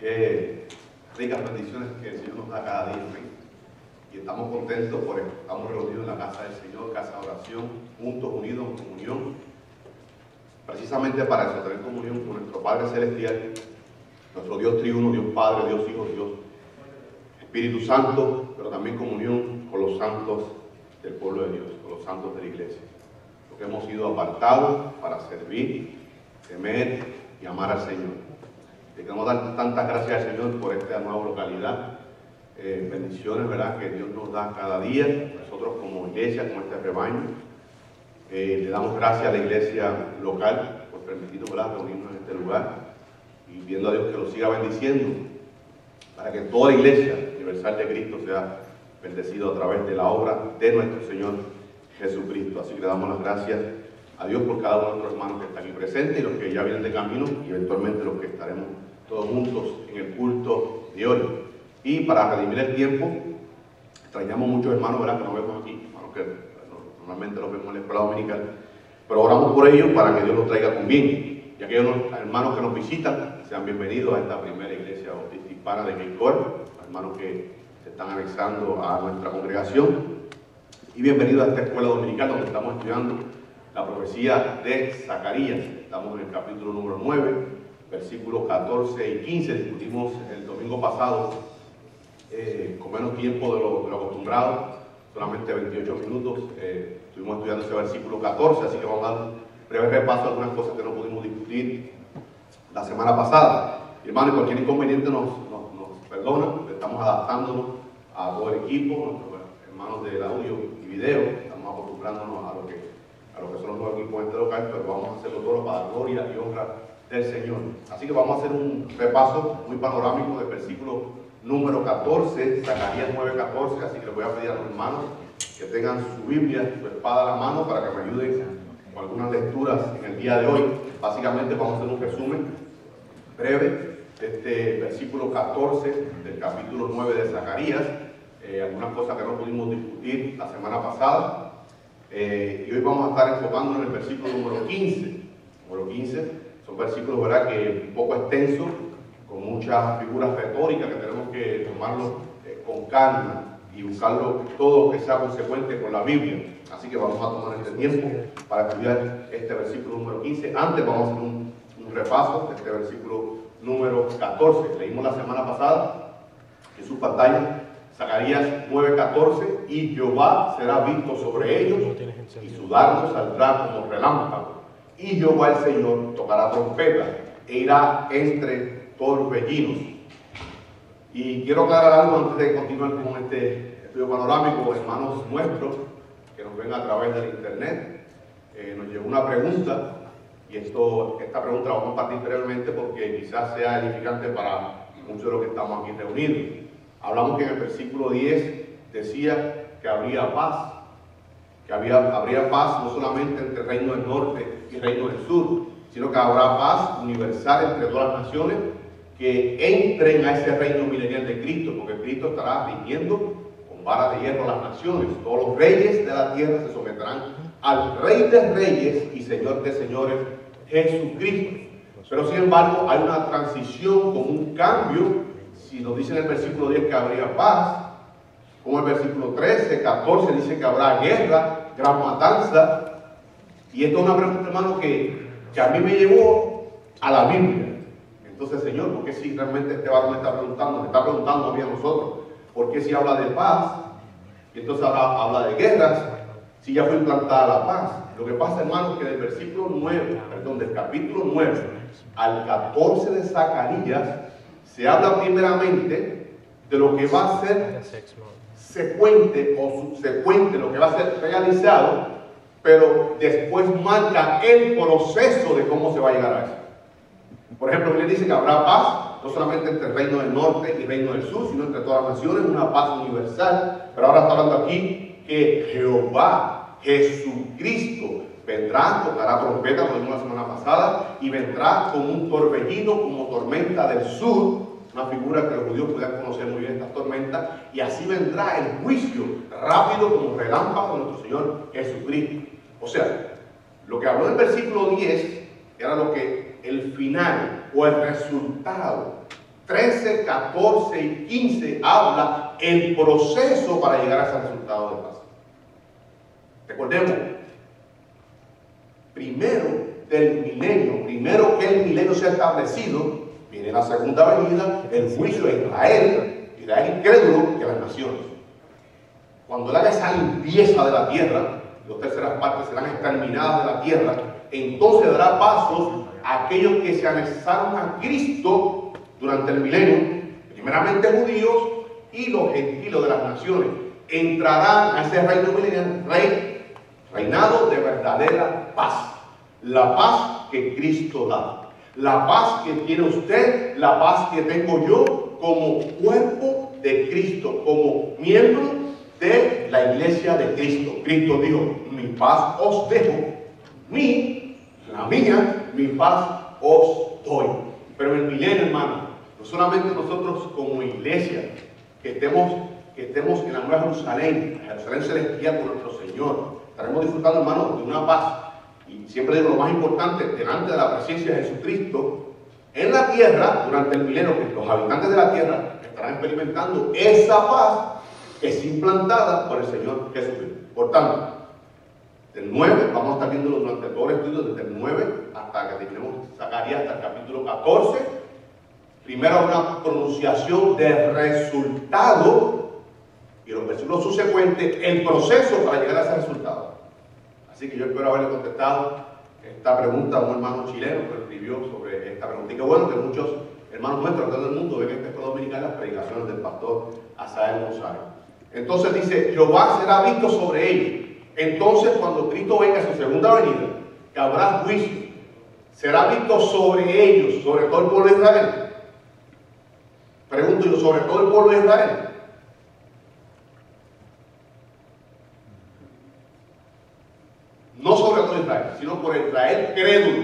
Qué ricas bendiciones que el Señor nos da cada día. Y estamos contentos porque estamos reunidos en la casa del Señor, casa de oración, juntos, unidos en comunión, precisamente para eso, tener comunión con nuestro Padre Celestial, nuestro Dios triuno, Dios Padre, Dios Hijo, Dios Espíritu Santo, pero también comunión con los santos del pueblo de Dios, con los santos de la iglesia, porque hemos sido apartados para servir, temer y amar al Señor. Le queremos dar tantas gracias al Señor por esta nueva localidad, bendiciones, ¿verdad?, que Dios nos da cada día, nosotros como iglesia, como este rebaño. Le damos gracias a la iglesia local por permitirnos, ¿verdad?, reunirnos en este lugar y pidiendo a Dios que lo siga bendiciendo para que toda la iglesia universal de Cristo sea bendecido a través de la obra de nuestro Señor Jesucristo. Así que le damos las gracias a Dios por cada uno de nuestros hermanos que está aquí presente y los que ya vienen de camino y eventualmente los que estaremos todos juntos en el culto de hoy. Y para redimir el tiempo, extrañamos muchos hermanos, ¿verdad?, que nos vemos aquí, hermanos que normalmente los vemos en la escuela dominical, pero oramos por ellos para que Dios los traiga con bien. Y aquellos hermanos que nos visitan, sean bienvenidos a esta primera iglesia bautista hispana de Cape Coral, hermanos que se están anexando a nuestra congregación, y bienvenidos a esta escuela dominical donde estamos estudiando la profecía de Zacarías. Estamos en el capítulo número 9, versículos 14 y 15. Discutimos el domingo pasado con menos tiempo de lo acostumbrado, solamente 28 minutos. Estuvimos estudiando ese versículo 14, así que vamos a dar un breve repaso a algunas cosas que no pudimos discutir la semana pasada. Hermanos, cualquier inconveniente nos perdona, estamos adaptándonos a todo el equipo, nuestros hermanos del audio y video, estamos acostumbrándonos a lo que son los nuevos equipos en este local, pero vamos a hacerlo todo para la gloria y honra del Señor. Así que vamos a hacer un repaso muy panorámico del versículo número 14, Zacarías 9:14, así que les voy a pedir a los hermanos que tengan su Biblia, su espada a la mano para que me ayuden con algunas lecturas en el día de hoy. Básicamente vamos a hacer un resumen breve de este versículo 14 del capítulo 9 de Zacarías, algunas cosas que no pudimos discutir la semana pasada. Y hoy vamos a estar enfocándonos en el versículo número 15. Número 15 son versículos, ¿verdad?, que un poco extensos, con muchas figuras retóricas que tenemos que tomarlo con calma y buscarlo todo que sea consecuente con la Biblia. Así que vamos a tomar este tiempo para estudiar este versículo número 15. Antes vamos a hacer un repaso de este versículo número 14. Leímos la semana pasada en su pantalla Zacarías 9:14, y Jehová será visto sobre ellos, y su dardo saldrá como relámpago, y Jehová el Señor tocará trompeta, e irá entre torbellinos. Y quiero aclarar algo antes de continuar con este estudio panorámico. Hermanos nuestros que nos ven a través del internet, nos llegó una pregunta, y esta pregunta la vamos a compartir brevemente porque quizás sea edificante para muchos de los que estamos aquí reunidos. Hablamos que en el versículo 10 decía que habría paz, que habría paz no solamente entre el reino del norte y el reino del sur, sino que habrá paz universal entre todas las naciones que entren a ese reino milenial de Cristo, porque Cristo estará rigiendo con vara de hierro a las naciones. Todos los reyes de la tierra se someterán al Rey de Reyes y Señor de Señores, Jesucristo. Pero sin embargo hay una transición con un cambio. Si nos dice en el versículo 10 que habría paz, como el versículo 13, 14 dice que habrá guerra, gran matanza. Y esto es una pregunta, hermano, que a mí me llevó a la Biblia. Entonces, Señor, ¿por qué si realmente este varón me está preguntando a mí a nosotros, ¿por qué si habla de paz? Y entonces ahora habla de guerras, si ya fue implantada la paz. Lo que pasa, hermano, es que del versículo 9, del capítulo 9 al 14 de Zacarías, se habla primeramente de lo que va a ser secuente o subsecuente, lo que va a ser realizado, pero después marca el proceso de cómo se va a llegar a eso. Por ejemplo, le dice que habrá paz, no solamente entre el reino del norte y el reino del sur, sino entre todas las naciones, una paz universal. Pero ahora está hablando aquí que Jehová, Jesucristo, vendrá, tocará trompeta, como vimos la semana pasada, y vendrá como un torbellino, como tormenta del sur, una figura que los judíos podían conocer muy bien, estas tormentas, y así vendrá el juicio, rápido como relámpago de nuestro Señor Jesucristo. O sea, lo que habló en el versículo 10 era lo que el final o el resultado 13, 14 y 15 habla el proceso para llegar a ese resultado de paz. Recordemos, primero del milenio, primero que el milenio sea establecido, viene la segunda venida, el juicio de Israel incrédulo y a las naciones. Cuando él haga esa limpieza de la tierra, las terceras partes serán exterminadas de la tierra, entonces dará pasos a aquellos que se anexaron a Cristo durante el milenio, primeramente judíos y los gentiles de las naciones. Entrarán a ese reino milenial, reinado de verdadera paz. La paz que Cristo da. La paz que tiene usted, la paz que tengo yo como cuerpo de Cristo, como miembro de la iglesia de Cristo. Cristo dijo, mi paz os dejo, la mía, mi paz os doy. Pero en el milenio, hermano, no solamente nosotros como iglesia, que estemos en la Nueva Jerusalén, Jerusalén celestial con nuestro Señor, estaremos disfrutando, hermano, de una paz. Y siempre digo lo más importante, delante de la presencia de Jesucristo, en la tierra, durante el milenio, que los habitantes de la tierra estarán experimentando esa paz que es implantada por el Señor Jesucristo. Por tanto, del 9, vamos a estar viéndolo durante todo el estudio, desde el 9 hasta que terminemos Zacarías, hasta el capítulo 14. Primero una pronunciación de resultado y los versículos subsecuentes, el proceso para llegar a ese resultado. Así que yo espero haberle contestado esta pregunta a un hermano chileno que escribió sobre esta pregunta. Y qué bueno que muchos hermanos nuestros de todo el mundo ven en esta dominical las predicaciones del pastor Asael González. Entonces dice, Jehová será visto sobre ellos. Entonces cuando Cristo venga a su segunda venida, que habrá juicio, será visto sobre ellos, sobre todo el pueblo de Israel. Pregunto yo, sobre todo el pueblo de Israel. No sobre todo Israel, sino por Israel crédulo.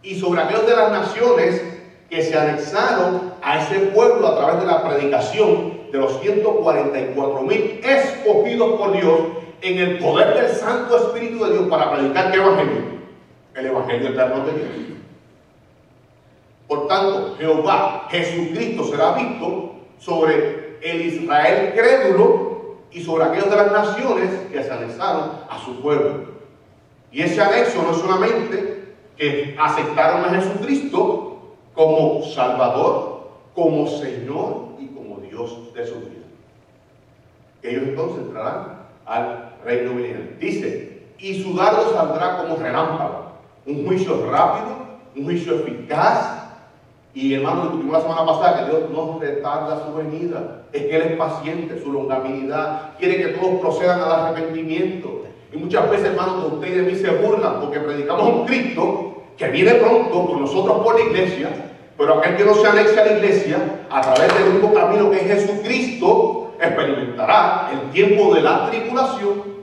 Y sobre aquellos de las naciones que se anexaron a ese pueblo a través de la predicación de los 144,000 escogidos por Dios en el poder del Santo Espíritu de Dios para predicar ¿qué evangelio? El evangelio eterno de Dios. Por tanto, Jehová, Jesucristo será visto sobre el Israel crédulo y sobre aquellos de las naciones que se anexaron a su pueblo. Y ese anexo no es solamente que aceptaron a Jesucristo como Salvador, como Señor y como Dios de su vida. Ellos entonces entrarán al reino milenial. Dice, y su dardo saldrá como relámpago. Un juicio rápido, un juicio eficaz. Y hermano, lo que tuvimos la semana pasada, que Dios no retarda su venida. Es que Él es paciente, su longanimidad. Quiere que todos procedan al arrepentimiento. Y muchas veces, hermanos, de ustedes y de mí se burlan porque predicamos a un Cristo que viene pronto por nosotros por la iglesia. Pero aquel que no se anexe a la iglesia, a través del único camino que es Jesucristo, experimentará el tiempo de la tribulación.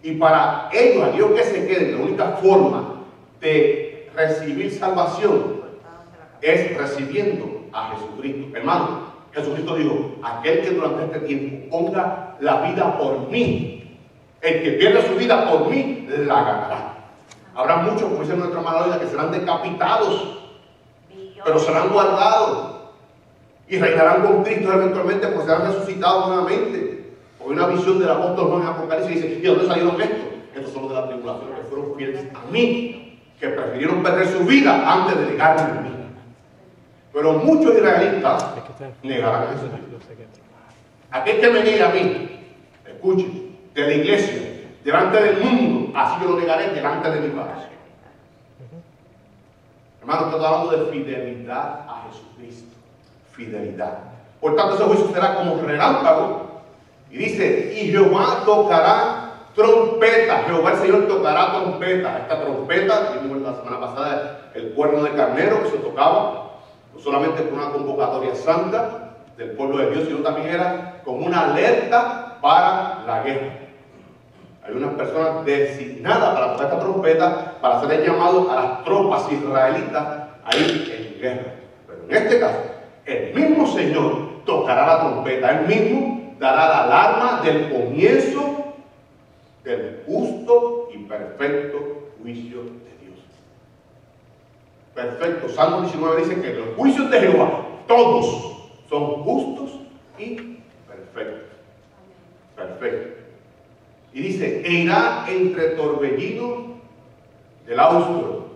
Y para ellos, aquellos que se queden, la única forma de recibir salvación es recibiendo a Jesucristo. Hermano, Jesucristo dijo, aquel que durante este tiempo ponga la vida por mí, el que pierda su vida por mí, la ganará. Habrá muchos, como dice nuestra hermana Loida, que serán decapitados, pero serán guardados y reinarán con Cristo eventualmente, pues serán resucitados nuevamente. Hoy una visión del apóstol Juan en Apocalipsis dice, ¿y de dónde salieron estos? Estos son los de la tribulación, que fueron fieles a mí, que prefirieron perder su vida antes de negarme a mí. Pero muchos israelitas negarán a Jesucristo. Aquel que me niegue a mí, escuche, de la iglesia, delante del mundo, así yo lo negaré delante de mi Padre. Hermano, estoy hablando de fidelidad a Jesucristo. Fidelidad. Por tanto, ese juicio será como relámpago. Y dice, y Jehová tocará trompeta. Jehová el Señor tocará trompeta. Esta trompeta, vimos la semana pasada el cuerno de carnero que se tocaba, no solamente con una convocatoria santa del pueblo de Dios, sino también era como una alerta para la guerra. Hay unas personas designadas para tocar esta trompeta para hacer el llamado a las tropas israelitas ahí en guerra. Pero en este caso, el mismo Señor tocará la trompeta, Él mismo dará la alarma del comienzo del justo y perfecto juicio de Dios. perfecto. Salmo 19 dice que los juicios de Jehová, todos son justos y perfectos. Perfecto. Y dice, e irá entre torbellinos del austro.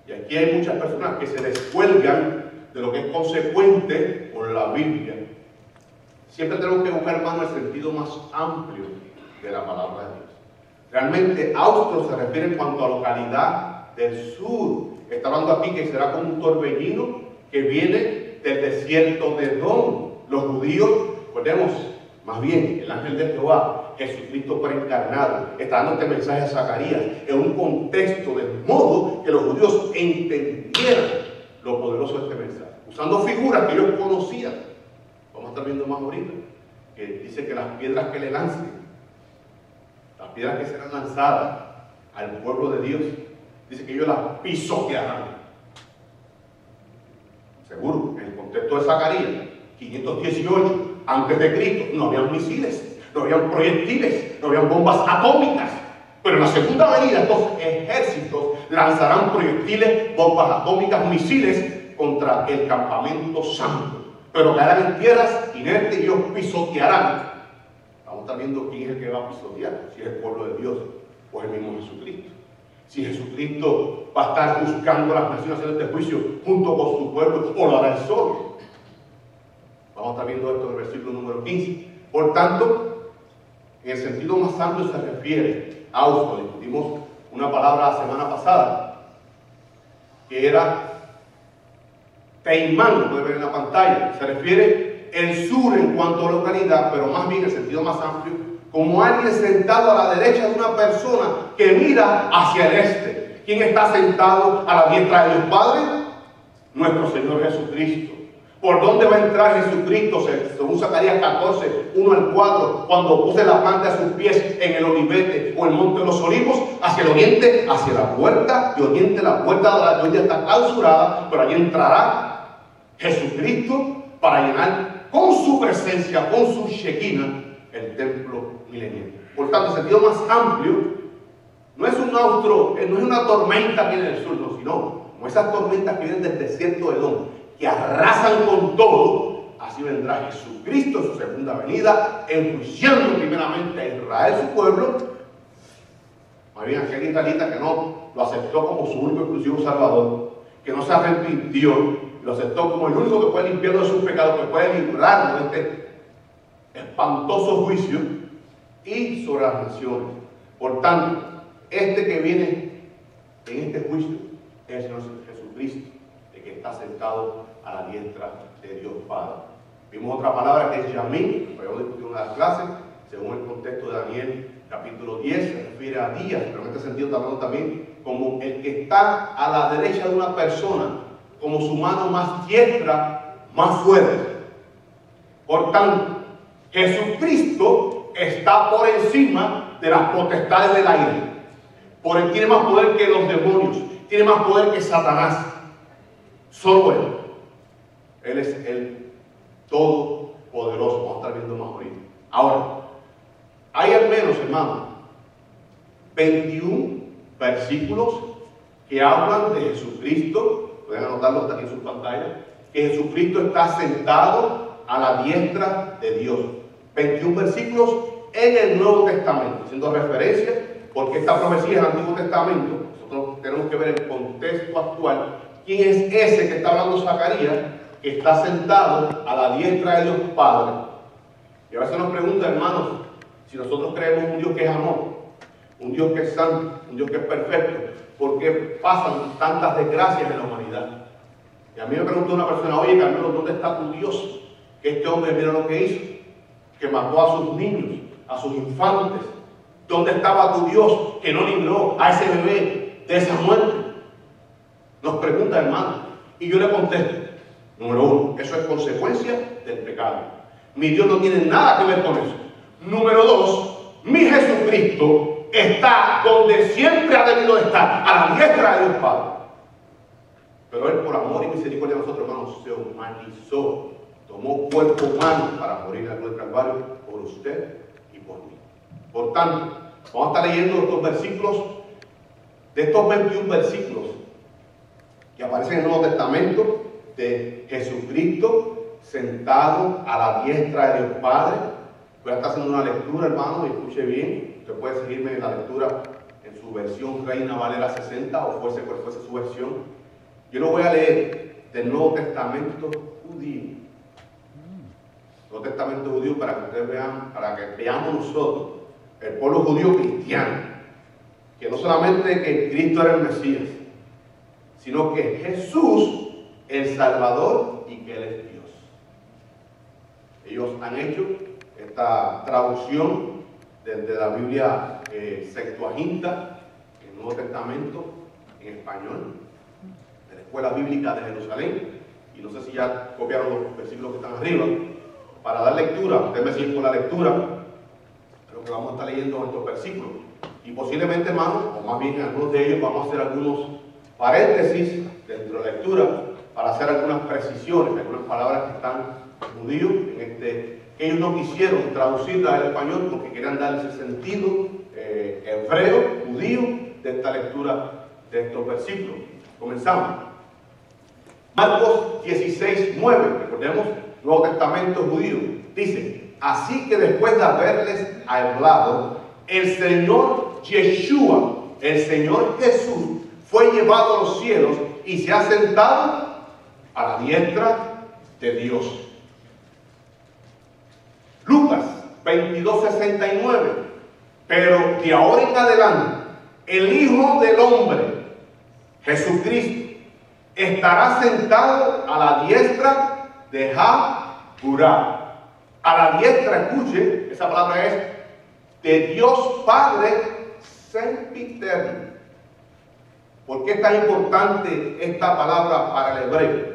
Y aquí hay muchas personas que se descuelgan de lo que es consecuente con la Biblia. Siempre tenemos que buscar, hermano, el sentido más amplio de la palabra de Dios. Realmente, austro se refiere en cuanto a localidad del sur. Está hablando aquí que será como un torbellino que viene del desierto de Edom. Los judíos, recordemos, más bien, el ángel de Jehová, Jesucristo preencarnado, está dando este mensaje a Zacarías en un contexto de modo que los judíos entendieran lo poderoso de este mensaje, usando figuras que ellos conocían. Vamos a estar viendo más ahorita, que dice que las piedras que le lancen, las piedras que serán lanzadas al pueblo de Dios, dice que ellos las pisotearán. Seguro, en el contexto de Zacarías, 518, antes de Cristo, no habían misiles, no habían proyectiles, no habían bombas atómicas. Pero en la segunda venida, estos ejércitos lanzarán proyectiles, bombas atómicas, misiles contra el campamento santo. Pero caerán en tierras inertes y ellos pisotearán. Vamos a estar viendo quién es el que va a pisotear, si es el pueblo de Dios o el mismo Jesucristo. Si Jesucristo va a estar buscando a las naciones en este juicio junto con su pueblo, o lo hará él solo. Vamos a estar viendo esto en el versículo número 15. Por tanto, en el sentido más amplio se refiere a austro. Discutimos una palabra la semana pasada, que era Teimán, lo puede ver en la pantalla. Se refiere el sur en cuanto a localidad, pero más bien en el sentido más amplio, como alguien sentado a la derecha de una persona que mira hacia el este. ¿Quién está sentado a la diestra de Dios Padre? Nuestro Señor Jesucristo. ¿Por dónde va a entrar Jesucristo? Según Zacarías 14, 1 al 4, cuando puse la planta de sus pies en el olivete o el monte de los olivos, hacia el oriente, hacia la puerta de oriente. La puerta de la oriente está clausurada, pero allí entrará Jesucristo para llenar con su presencia, con su Shekinah, el templo milenial. Por tanto, el sentido más amplio no es un austro, no es una tormenta que viene del sur, no, sino como esas tormentas que vienen del desierto de Edom, que arrasan con todo. Así vendrá Jesucristo en su segunda venida, enjuiciando primeramente a Israel, su pueblo. Más bien aquel israelita que no lo aceptó como su único exclusivo salvador, que no se arrepintió, lo aceptó como el único que puede limpiarlo de sus pecados, que puede librarlo de este espantoso juicio, y sobre las naciones. Por tanto, este que viene en este juicio es el Señor Jesucristo, el que está sentado a la diestra de Dios Padre. Vimos otra palabra que es Yamín, que habíamos discutido en una de las clases, según el contexto de Daniel capítulo 10, se refiere a días, pero en este sentido está hablando también como el que está a la derecha de una persona, como su mano más diestra, más fuerte. Por tanto, Jesucristo está por encima de las potestades del aire. Por él tiene más poder que los demonios, tiene más poder que Satanás. Solo él. Él es el todopoderoso. Vamos a estar viendo más ahorita. Ahora, hay al menos, hermano, 21 versículos que hablan de Jesucristo. Pueden anotarlo hasta aquí en su pantalla. Que Jesucristo está sentado a la diestra de Dios. 21 versículos en el Nuevo Testamento, haciendo referencia, porque esta profecía es el Antiguo Testamento. Nosotros tenemos que ver el contexto actual. ¿Quién es ese que está hablando Zacarías, que está sentado a la diestra de Dios Padre? Y a veces nos preguntan, hermanos, si nosotros creemos un Dios que es amor, un Dios que es santo, un Dios que es perfecto, ¿por qué pasan tantas desgracias en la humanidad? Y a mí me preguntó una persona, oye, Carmelo, ¿dónde está tu Dios? Que este hombre, mira lo que hizo, que mató a sus niños, a sus infantes. ¿Dónde estaba tu Dios que no libró a ese bebé de esa muerte? Nos pregunta, hermano. Y yo le contesto, número uno, eso es consecuencia del pecado. Mi Dios no tiene nada que ver con eso. Número dos, mi Jesucristo está donde siempre ha debido estar, a la diestra de Dios Padre. Pero Él, por amor y misericordia de nosotros, hermanos, se humanizó, tomó cuerpo humano para morir en la cruz del Calvario por usted y por mí. Por tanto, vamos a estar leyendo estos versículos. De estos 21 versículos, que aparece en el Nuevo Testamento de Jesucristo sentado a la diestra de Dios Padre. Voy a estar haciendo una lectura, hermano, y escuche bien. Usted puede seguirme en la lectura en su versión Reina Valera 60 o fuese cual fuese su versión. Yo lo voy a leer del Nuevo Testamento judío. Nuevo Testamento judío para que ustedes vean, para que veamos nosotros, el pueblo judío cristiano, que no solamente que Cristo era el Mesías, sino que Jesús, el Salvador, y que Él es Dios. Ellos han hecho esta traducción desde la Biblia Septuaginta, el Nuevo Testamento en español, de la Escuela Bíblica de Jerusalén, y no sé si ya copiaron los versículos que están arriba. Para dar lectura, ustedes me siguen con la lectura, lo que vamos a estar leyendo en estos versículos. Y posiblemente, hermanos, o más bien en algunos de ellos, vamos a hacer algunos paréntesis dentro de la lectura para hacer algunas precisiones, algunas palabras que están en judío, que ellos no quisieron traducirlas al español porque querían dar ese sentido hebreo, judío, de esta lectura de estos versículos. Comenzamos. Marcos 16:9, recordemos, Nuevo Testamento judío, dice: así que después de haberles hablado, el Señor Yeshua, el Señor Jesús, fue llevado a los cielos y se ha sentado a la diestra de Dios. Lucas 22:69, pero de ahora en adelante, el Hijo del Hombre, Jesucristo, estará sentado a la diestra de Jah-Jurá. A la diestra, escuche, esa palabra es de Dios Padre sempiterno. ¿Por qué es tan importante esta palabra para el hebreo?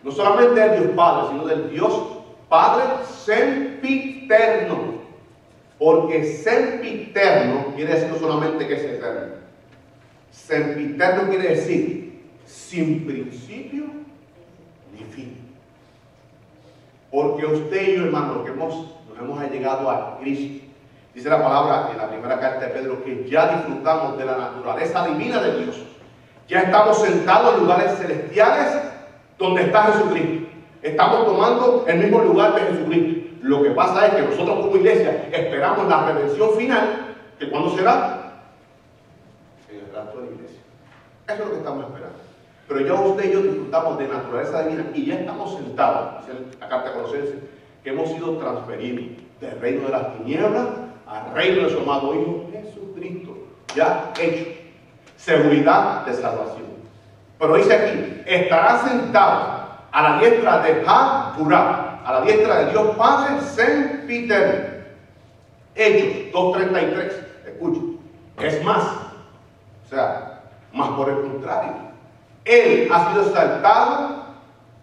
No solamente del Dios Padre, sino del Dios Padre sempiterno. Porque sempiterno quiere decir no solamente que es eterno. Sempiterno quiere decir sin principio ni fin. Porque usted y yo, hermano, que nos hemos llegado a Cristo, dice la palabra en la primera carta de Pedro, que ya disfrutamos de la naturaleza divina de Dios. Ya estamos sentados en lugares celestiales donde está Jesucristo. Estamos tomando el mismo lugar de Jesucristo. Lo que pasa es que nosotros como iglesia esperamos la redención final, que ¿cuándo será? En el rapto de la iglesia. Eso es lo que estamos esperando. Pero ya usted y yo disfrutamos de naturaleza divina y ya estamos sentados, dice la carta de Colosenses, que hemos sido transferidos del reino de las tinieblas al reino de su amado Hijo Jesucristo. Ya hecho. Seguridad de salvación. Pero dice aquí, estará sentado a la diestra de Jah-Jurá, a la diestra de Dios Padre sempiterno. Hechos 2:33. Escuchen. Es más, o sea, más por el contrario, Él ha sido exaltado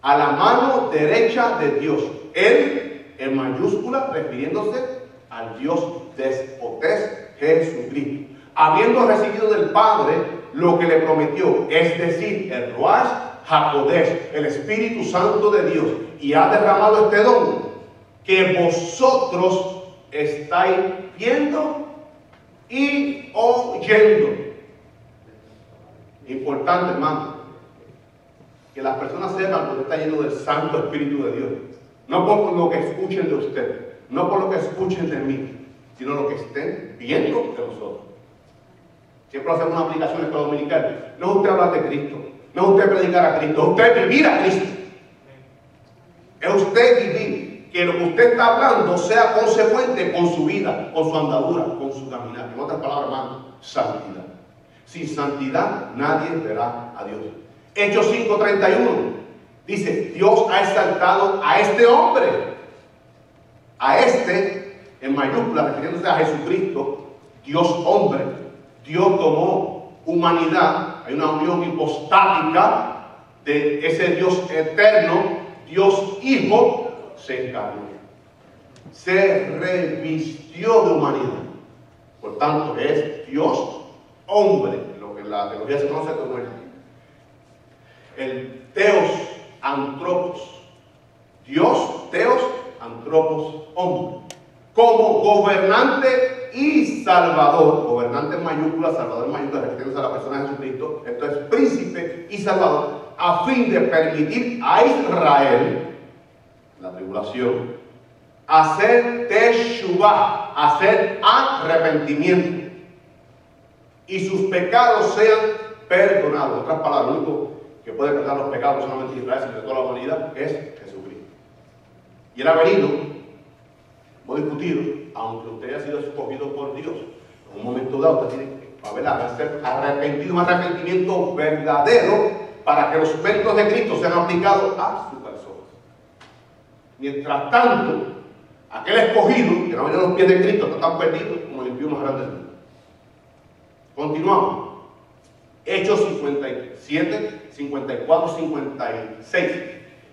a la mano derecha de Dios. Él, en mayúscula, refiriéndose al Dios despotés Jesucristo, habiendo recibido del Padre lo que le prometió, es decir, el Ruach HaKodesh, el Espíritu Santo de Dios, y ha derramado este don que vosotros estáis viendo y oyendo. Importante, hermano, que las personas sepan que usted está lleno del Santo Espíritu de Dios. No por lo que escuchen de usted, no por lo que escuchen de mí, sino lo que estén viendo de nosotros. Siempre hacemos una aplicación en la escuela dominical. No es usted hablar de Cristo, no es usted predicar a Cristo, es usted vivir a Cristo. Es usted vivir, que lo que usted está hablando sea consecuente con su vida, con su andadura, con su caminar. En otras palabras, hermano, santidad. Sin santidad nadie verá a Dios. Hechos 5:31 dice: Dios ha exaltado a este hombre, a este, en mayúscula, refiriéndose a Jesucristo, Dios hombre. Dios tomó humanidad, hay una unión hipostática de ese Dios eterno, Dios Hijo, se encarnó, se revistió de humanidad. Por tanto, es Dios hombre, lo que en la teología se conoce como el Theos Antropos. Dios, Theos, Antropos, hombre. Como gobernante y salvador, gobernante en mayúsculas, salvador en mayúsculas, refiriéndose a la persona de Jesucristo. Esto es príncipe y salvador, a fin de permitir a Israel, la tribulación, hacer teshuvah, hacer arrepentimiento, y sus pecados sean perdonados. En otras palabras, lo único que puede perdonar los pecados no solamente de Israel, sino de toda la humanidad, es Jesucristo. Y él ha venido, hemos discutido, aunque usted haya sido escogido por Dios, en un momento dado usted tiene que ser arrepentido, un arrepentimiento verdadero, para que los méritos de Cristo sean aplicados a su persona. Mientras tanto, aquel escogido, que no viene a los pies de Cristo, está tan perdido como el impío más grande del mundo. Continuamos. Hechos 57, 54, 56.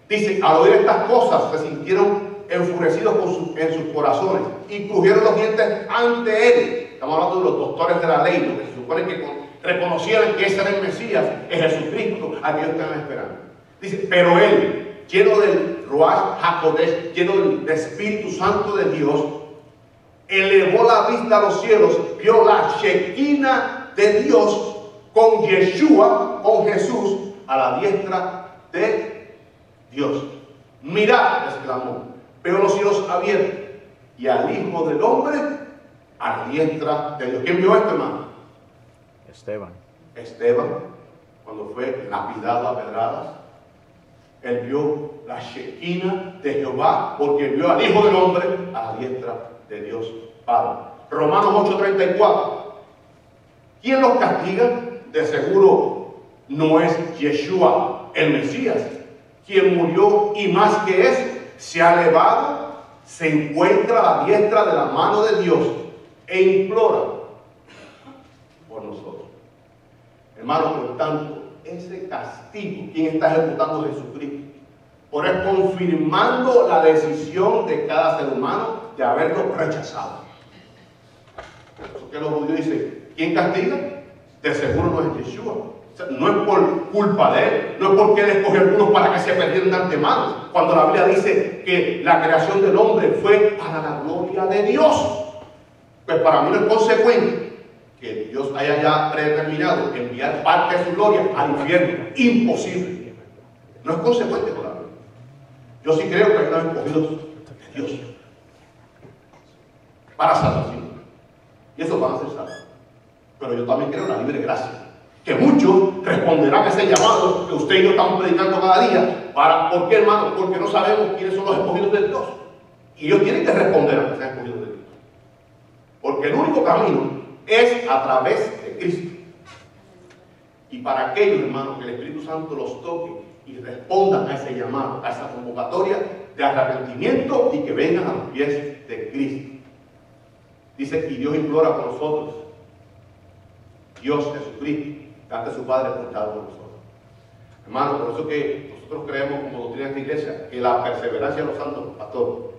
Dice, al oír estas cosas, se sintieron enfurecidos en sus corazones y crujieron los dientes ante él. Estamos hablando de los doctores de la ley, los que se supone que reconocieran que ese era el Mesías, es Jesucristo, a que ellos estaban esperando. Dice, pero él, lleno del Ruach HaKodesh, lleno del Espíritu Santo de Dios, elevó la vista a los cielos, vio la Shekinah de Dios con Yeshua, con Jesús, a la diestra de Dios. Mirad, exclamó, veo los cielos abiertos y al Hijo del Hombre a la diestra de Dios. ¿Quién vio esto, hermano? Esteban, cuando fue lapidado a pedradas, él vio la Shekinah de Jehová, porque vio al Hijo del Hombre a la diestra de Dios Padre. Romanos 8:34. ¿Quién los castiga? De seguro no es Yeshua, el Mesías, quien murió y más que eso, se ha elevado, se encuentra a la diestra de la mano de Dios e implora por nosotros. Hermanos, por tanto, ese castigo, ¿quién está ejecutando? Jesucristo. Por él confirmando la decisión de cada ser humano de haberlo rechazado. Por eso que los judíos dicen, ¿quién castiga? De seguro no es Yeshua. O sea, no es por culpa de él, no es porque él escogió a algunos para que se perdieran de antemano. Cuando la Biblia dice que la creación del hombre fue para la gloria de Dios, pues para mí no es consecuente que Dios haya ya predeterminado enviar parte de su gloria al infierno. Imposible. No es consecuente con la Biblia. Yo sí creo que hay unos escogidos de Dios para salvación. Y esos van a ser salvos. Pero yo también creo en la libre gracia. Que muchos responderán a ese llamado que usted y yo estamos predicando cada día. ¿Por qué, hermano? Porque no sabemos quiénes son los escogidos de Dios. Y ellos tienen que responder a que sean escogidos de Dios. Porque el único camino es a través de Cristo. Y para aquellos, hermanos, que el Espíritu Santo los toque y respondan a ese llamado, a esa convocatoria de arrepentimiento y que vengan a los pies de Cristo. Dice, y Dios implora por nosotros. Dios, Jesucristo, ante su Padre portado por nosotros. Hermano, por eso que nosotros creemos como doctrina de esta iglesia que la perseverancia de los santos, pastor,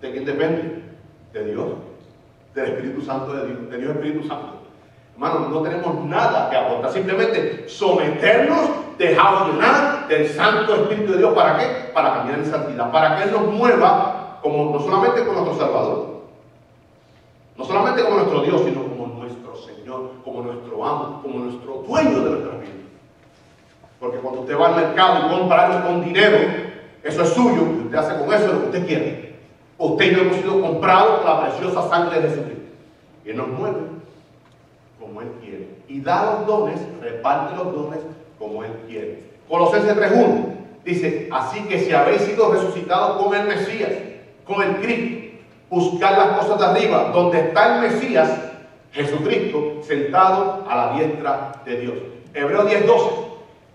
¿de quién depende? De Dios, del Espíritu Santo de Dios Espíritu Santo. Hermano, no tenemos nada que aportar, simplemente someternos, dejarnos llenar del Santo Espíritu de Dios. ¿Para qué? Para caminar en santidad, para que Él nos mueva como, no solamente como nuestro Salvador, no solamente como nuestro Dios, sino como nuestro Señor, como nuestro amo, como nuestro dueño de nuestra vida. Porque cuando usted va al mercado y compra algo con dinero, eso es suyo, y usted hace con eso lo que usted quiere. Usted y yo hemos sido comprados por la preciosa sangre de Jesucristo. Y Él nos mueve como Él quiere. Y da los dones, reparte los dones como Él quiere. Colosenses 3:1 dice, así que si habéis sido resucitados con el Mesías, con el Cristo, buscar las cosas de arriba, donde está el Mesías, Jesucristo, sentado a la diestra de Dios. Hebreos 10:12.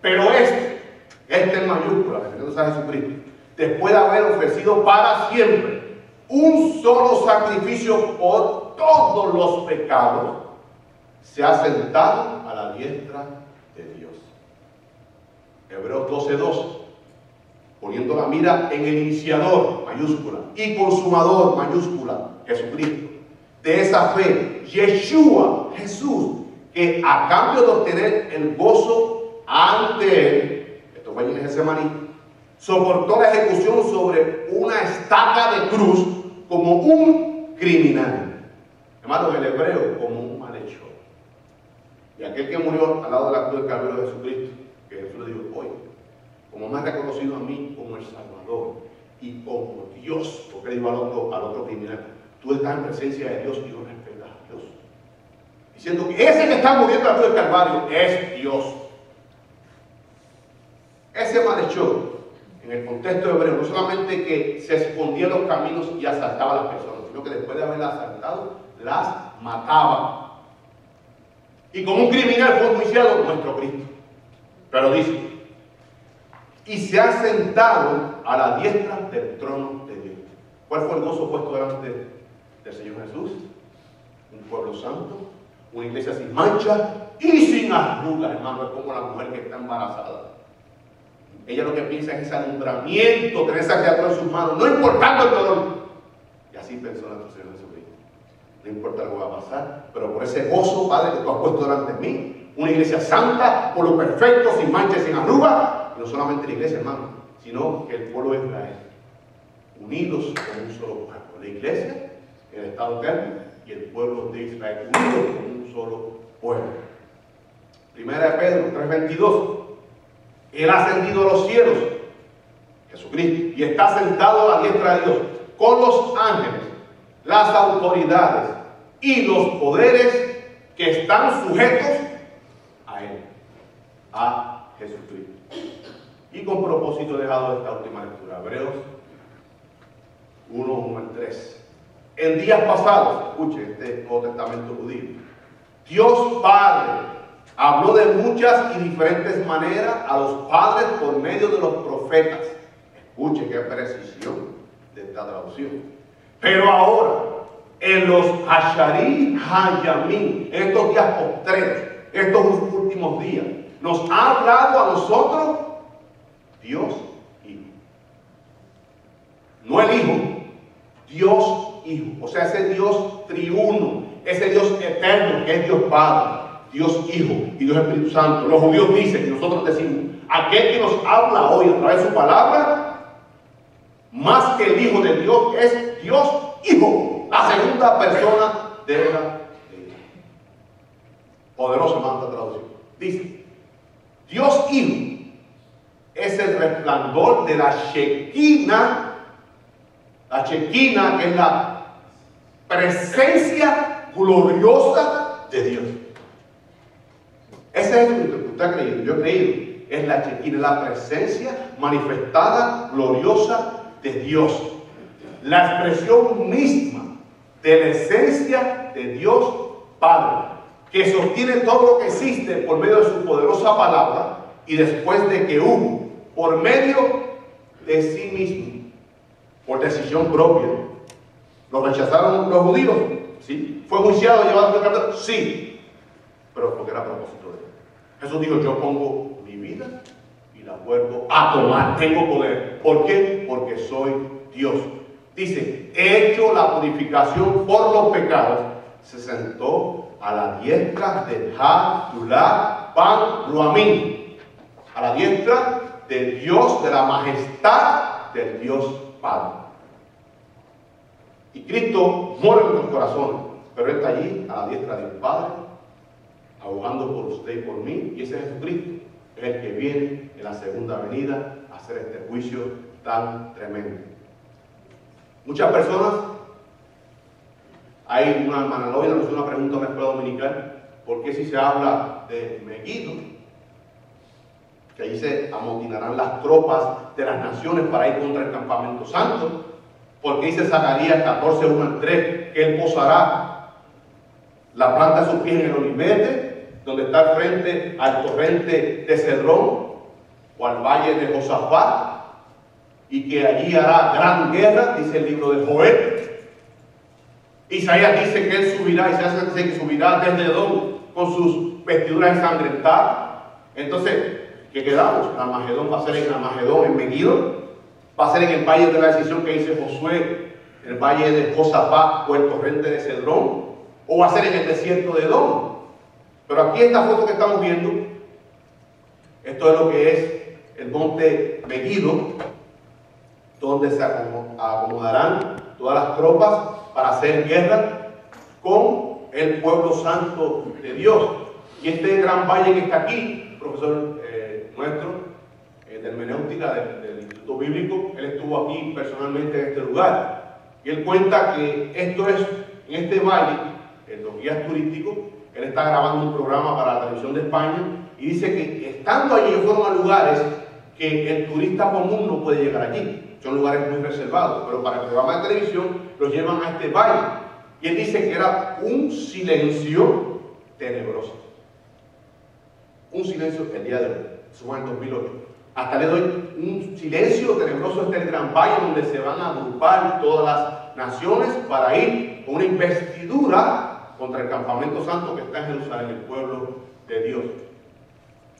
Pero este en mayúscula, refiriéndose a Jesucristo, después de haber ofrecido para siempre un solo sacrificio por todos los pecados, se ha sentado a la diestra de Dios. Hebreos 12:2, poniendo la mira en el iniciador, mayúscula, y consumador, mayúscula, Jesucristo, de esa fe, Yeshua, Jesús, que a cambio de obtener el gozo ante Él, esto fue en Getsemaní, soportó la ejecución sobre una estaca de cruz como un criminal. Hermanos, el hebreo como un malhechor. Y aquel que murió al lado de la cruz del Calvario de Jesucristo, que Jesús le dijo, hoy como me has reconocido a mí como el Salvador y como Dios, porque le digo al otro criminal, tú estás en presencia de Dios y no respetas a Dios. Diciendo que ese que está muriendo a la cruz del Calvario es Dios. Ese malhechor, en el contexto hebreo, no solamente que se escondía en los caminos y asaltaba a las personas, sino que después de haberlas asaltado, las mataba. Y como un criminal fue enjuiciado nuestro Cristo. Pero dice, y se ha sentado a la diestra del trono de Dios. ¿Cuál fue el gozo puesto delante del Señor Jesús? Un pueblo santo, una iglesia sin mancha y sin arrugas, hermano. Es como la mujer que está embarazada. Ella lo que piensa es ese alumbramiento, tener esa criatura en sus manos, no importando el dolor. Y así pensó nuestro Señor Jesucristo. No importa lo que va a pasar, pero por ese gozo, Padre, que tú has puesto delante de mí, una iglesia santa, por lo perfecto, sin mancha y sin arrugas, y no solamente la iglesia, hermano, sino que el pueblo de Israel, unidos como un solo cuerpo. La iglesia, el Estado eterno y el pueblo de Israel, unidos como un solo pueblo. Primera de Pedro 3:22. Él ha ascendido a los cielos, Jesucristo, y está sentado a la diestra de Dios, con los ángeles, las autoridades y los poderes que están sujetos a Él, a Jesucristo. Y con propósito he dejado esta última lectura, Hebreos 1:1-3. En días pasados, escuche este Nuevo Testamento judío, Dios Padre habló de muchas y diferentes maneras a los padres por medio de los profetas. Escuche qué precisión de esta traducción. Pero ahora, en los Hasharí Hayamim, estos días postreros, estos últimos días, nos ha hablado a nosotros Dios Hijo. No el Hijo, Dios Hijo. O sea, ese Dios triuno, ese Dios eterno que es Dios Padre, Dios Hijo y Dios Espíritu Santo. Los judíos dicen y nosotros decimos, aquel que nos habla hoy a través de su palabra, más que el Hijo de Dios, es Dios Hijo, la segunda persona de la Trinidad. Poderosa, hermano, esta traducción. Dice, Dios Hijo es el resplandor de la Shekinah. La Shekinah es la presencia gloriosa de Dios. Ese es lo que usted ha creído, yo he creído. Es la Shekinah, la presencia manifestada, gloriosa de Dios. La expresión misma de la esencia de Dios Padre, que sostiene todo lo que existe por medio de su poderosa palabra y después de que hubo, por medio de sí mismo, por decisión propia. ¿Lo rechazaron los judíos? Sí. ¿Fue juiciado, llevado a la cárcel? Sí. Pero porque era a propósito de él. Jesús dijo, yo pongo mi vida y la vuelvo a tomar. Tengo poder. ¿Por qué? Porque soy Dios. Dice, he hecho la purificación por los pecados. Se sentó a la diestra del Ha-Dulá Pan Ruamín. A la diestra del Dios, de la majestad del Dios Padre. Y Cristo muere en nuestros corazones, pero Él está allí a la diestra del Padre, abogando por usted y por mí, y ese es Jesucristo, es el que viene en la segunda venida a hacer este juicio tan tremendo. Muchas personas, hay una hermana Loida nos hizo una pregunta en la escuela dominical, ¿por qué si se habla de Megiddo, que allí se amotinarán las tropas de las naciones para ir contra el campamento santo? Porque dice Zacarías 14:1-3 que Él posará la planta de sus pies en el Olivete, donde está al frente al torrente de Cedrón o al valle de Josafat, y que allí hará gran guerra, dice el libro de Joel. Isaías dice que Él subirá, Isaías dice que subirá desde Edom con sus vestiduras ensangrentadas. Entonces, ¿qué quedamos? Armagedón va a ser en Armagedón, en Megiddo. Va a ser en el valle de la decisión que dice Josué, el valle de Josafat o el torrente de Cedrón, o va a ser en el desierto de Edom. Pero aquí esta foto que estamos viendo, esto es lo que es el monte Megiddo, donde se acomodarán todas las tropas para hacer guerra con el pueblo santo de Dios. Y este gran valle que está aquí, profesor nuestro, de hermenéutica, política del Instituto Bíblico. Él estuvo aquí personalmente en este lugar. Y él cuenta que esto es, en este valle, en los guías turísticos, él está grabando un programa para la televisión de España y dice que estando allí fueron a lugares que el turista común no puede llegar allí. Son lugares muy reservados, pero para el programa de televisión los llevan a este valle. Y él dice que era un silencio tenebroso. Un silencio el día de hoy. Eso fue en 2008. Hasta le doy un silencio tenebroso. Este es el gran valle donde se van a agrupar todas las naciones para ir con una investidura contra el campamento santo que está en Jerusalén, el pueblo de Dios.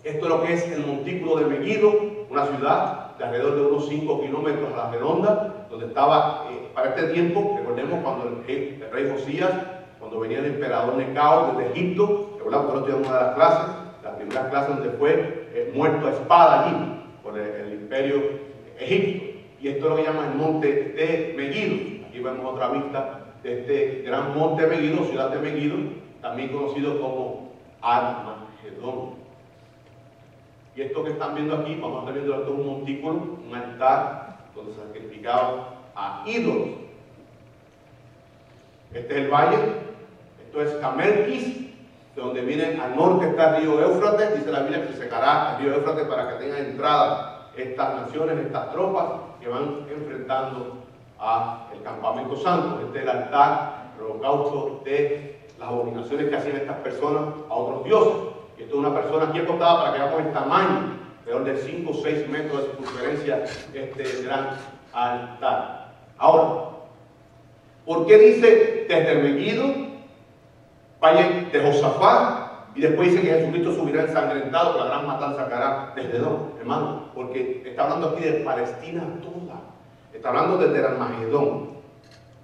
Esto es lo que es el montículo de Megiddo, una ciudad de alrededor de unos 5 kilómetros a la redonda, donde estaba, para este tiempo, recordemos cuando el rey Josías, cuando venía el emperador Necao desde Egipto, que por esto es una de las clases, la primera clase donde fue muerto a espada allí, por el imperio Egipto. Y esto es lo que llaman el monte de Megiddo. Aquí vemos otra vista de este gran monte Megiddo, ciudad de Megiddo, también conocido como Armagedón. Y esto que están viendo aquí, vamos a estar viendo esto, un montículo, un altar donde se sacrificaban a ídolos. Este es el valle, esto es Camelquis, de donde viene al norte está el río Éufrates. Dice la Biblia que se secará el río Éufrates para que tengan entrada estas naciones, estas tropas que van enfrentando al campamento santo. Este es el altar, el holocausto de las abominaciones que hacían estas personas a otros dioses. Y esto es una persona aquí acostada para que veamos el tamaño, alrededor de 5 o 6 metros de circunferencia, este gran altar. Ahora, ¿por qué dice desde Megiddo, valle de Josafat, y después dice que Jesucristo subirá ensangrentado, la gran matanza que hará desde dónde, hermano? Porque está hablando aquí de Palestina toda. Está hablando desde el Armagedón,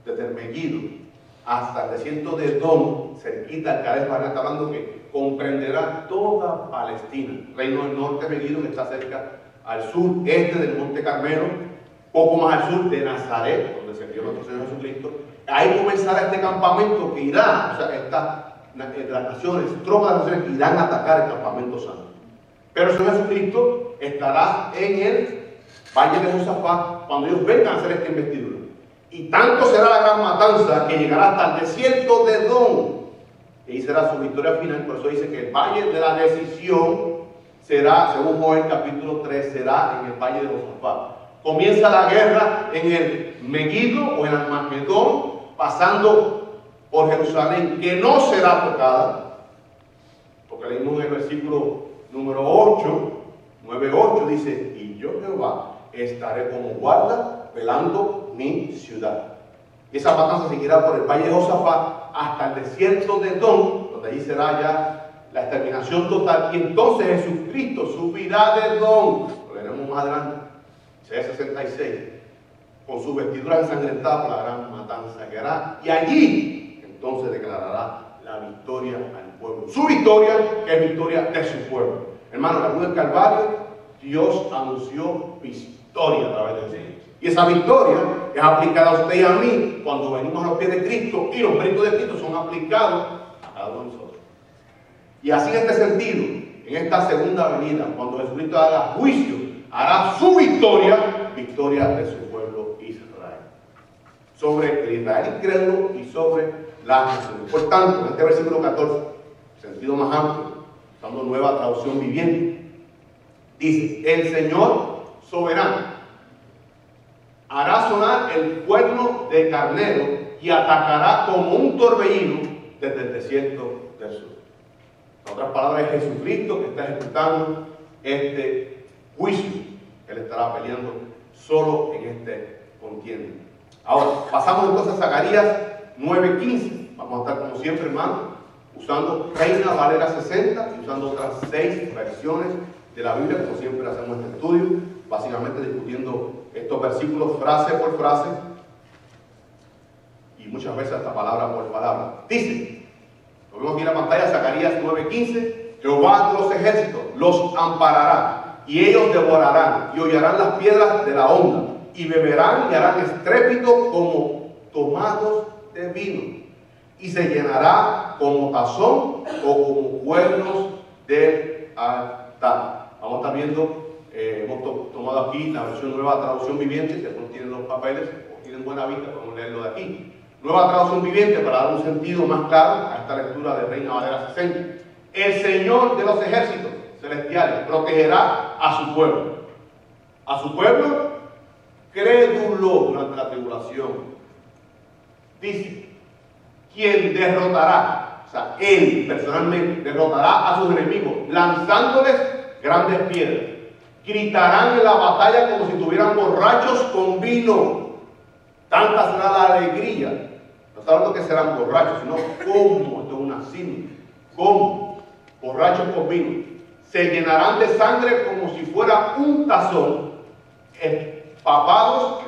desde el Megiddo, hasta el desierto de Edom, cerquita al Cades Barnea. Está hablando que comprenderá toda Palestina. Reino del Norte, Megiddo, que está cerca al sur, este del Monte Carmelo, poco más al sur de Nazaret, donde se crió nuestro Señor Jesucristo. Ahí comenzará este campamento que irá, o sea, las naciones, tropas de las naciones que irán a atacar el campamento santo. Pero el Señor Jesucristo estará en el valle de Josafat cuando ellos vengan a hacer esta investidura. Y tanto será la gran matanza que llegará hasta el desierto de Edom. Y ahí será su victoria final. Por eso dice que el valle de la decisión será, según Joel capítulo 3, será en el valle de Josafat. Comienza la guerra en el Megiddo o en Armagedón, pasando por Jerusalén, que no será tocada, porque leímos en el versículo número 8, 9:8, dice: y yo Jehová estaré como guarda velando mi ciudad. Y esa matanza seguirá por el valle de Josafat hasta el desierto de Edom, donde allí será ya la exterminación total. Y entonces Jesucristo subirá de Edom, lo veremos más adelante, Isaías 66, con sus vestiduras ensangrentadas por la gran matanza que hará. Y allí entonces declarará la victoria al pueblo. Su victoria, que es victoria de su pueblo. Hermano, en la cruz del Calvario, Dios anunció victoria a través de Jesús. Y esa victoria es aplicada a usted y a mí cuando venimos a los pies de Cristo, y los méritos de Cristo son aplicados a cada uno de nosotros. Y así en este sentido, en esta segunda venida, cuando Jesucristo haga juicio, hará su victoria, victoria de su pueblo Israel. Sobre el Israel incrédulo y sobre las naciones. Por tanto, en este versículo 14, sentido más amplio, usando nueva traducción viviente, dice: el Señor soberano hará sonar el cuerno de carnero y atacará como un torbellino desde el desierto del sur. En otras palabras, es Jesucristo que está ejecutando este juicio. Él estará peleando solo en este contienda. Ahora, pasamos entonces a Zacarías 9:15. Vamos a estar como siempre, hermano, usando Reina Valera 60 y usando otras 6 versiones de la Biblia, como siempre hacemos este estudio, básicamente discutiendo estos versículos frase por frase y muchas veces hasta palabra por palabra. Dice, lo vemos aquí en la pantalla, Zacarías 9:15: Jehová de los ejércitos los amparará, y ellos devorarán y hollarán las piedras de la honda, y beberán y harán estrépito como tomados de vino, y se llenará como tazón o como cuernos del altar. Vamos a estar viendo hemos tomado aquí la versión Nueva Traducción Viviente. Si algunos tienen los papeles o tienen buena vista, podemos leerlo de aquí. Nueva Traducción Viviente, para dar un sentido más claro a esta lectura de Reina Valera 60. El Señor de los ejércitos celestiales protegerá a su pueblo. A su pueblo crédulo durante la tribulación. Dice, quien derrotará, o sea, él personalmente derrotará a sus enemigos, lanzándoles grandes piedras. Gritarán en la batalla como si estuvieran borrachos con vino. Tanta será la alegría. No está hablando que serán borrachos, sino como, esto es una símil, como borrachos con vino. Se llenarán de sangre como si fuera un tazón, empapados,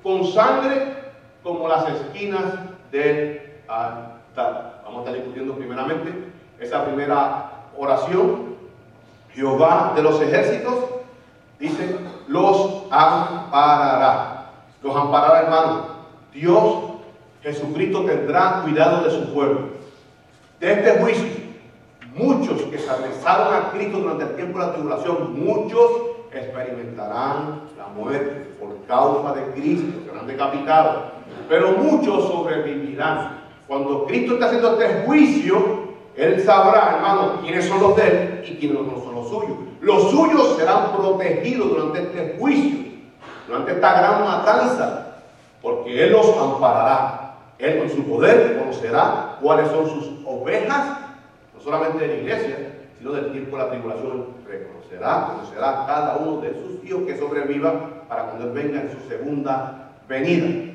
con sangre como las esquinas del altar. Vamos a estar discutiendo primeramente esa primera oración. Jehová de los ejércitos, dice, los amparará. Los amparará, hermano. Dios, Jesucristo, tendrá cuidado de su pueblo. De este juicio, muchos que se abrazaron a Cristo durante el tiempo de la tribulación, muchos experimentarán la muerte por causa de Cristo, serán decapitados, pero muchos sobrevivirán. Cuando Cristo está haciendo este juicio, Él sabrá, hermano, quiénes son los de Él y quiénes no son los suyos. Los suyos serán protegidos durante este juicio, durante esta gran matanza, porque Él los amparará. Él con su poder conocerá cuáles son sus ovejas, no solamente de la iglesia, sino del tiempo de la tribulación. Conocerá cada uno de sus hijos que sobreviva para cuando Él venga en su segunda venida.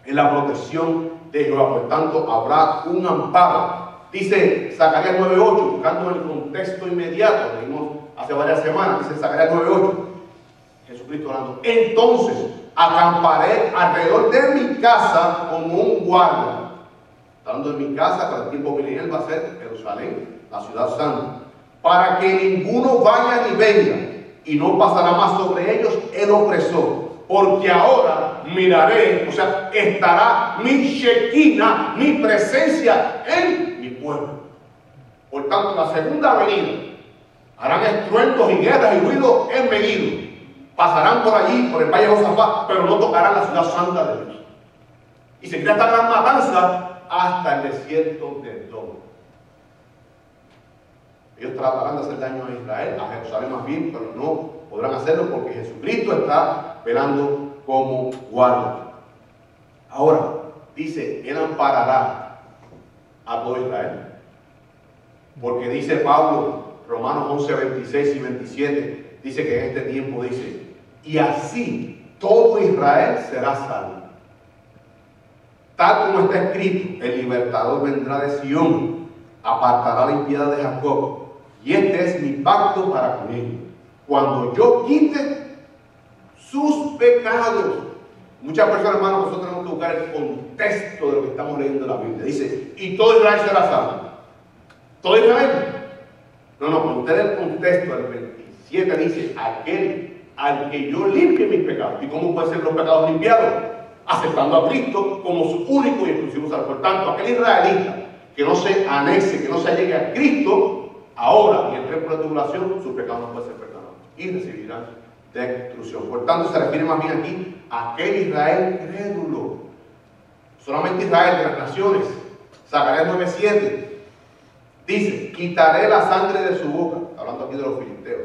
En la protección de Jehová, por tanto, habrá un amparo. Dice Zacarías 9:8, buscando el contexto inmediato, lo vimos hace varias semanas, dice Zacarías 9:8, Jesucristo hablando, entonces acamparé alrededor de mi casa como un guardia. Hablando de mi casa, para el tiempo milenial va a ser Jerusalén, la ciudad santa, para que ninguno vaya ni venga, y no pasará más sobre ellos el opresor, porque ahora miraré, o sea, estará mi Shekinah, mi presencia en mi pueblo. Por tanto, la segunda venida harán estruendos y guerras y ruidos en Megiddo. Pasarán por allí, por el valle de Josafat, pero no tocarán la ciudad santa de Dios. Y seguirá esta gran matanza hasta el desierto de Edom. Ellos tratarán de hacer daño a Israel, a Jerusalén más bien, pero no podrán hacerlo porque Jesucristo está velando como guardia. Ahora, dice, Él amparará a todo Israel. Porque dice Pablo, Romanos 11, 26 y 27, dice que en este tiempo dice, y así todo Israel será salvo. Tal como está escrito, el libertador vendrá de Sión, apartará la impiedad de Jacob, y este es mi pacto para con ellos. Cuando yo quite sus pecados. Muchas personas, hermanos, nosotros tenemos que buscar el contexto de lo que estamos leyendo en la Biblia. Dice, y todo Israel será salvo. ¿Todo Israel? No, cuando usted el contexto del 27 dice, aquel al que yo limpie mis pecados. ¿Y cómo pueden ser los pecados limpiados? Aceptando a Cristo como su único y exclusivo Salvador. Por tanto, aquel israelita que no se anexe, que no se allegue a Cristo, ahora y en tiempo de tribulación, sus pecados no pueden ser perdonados y recibirán destrucción. Por tanto, se refiere más bien aquí a aquel Israel crédulo. Solamente Israel de las naciones. Zacarías 9:7 dice, quitaré la sangre de su boca. Hablando aquí de los filisteos.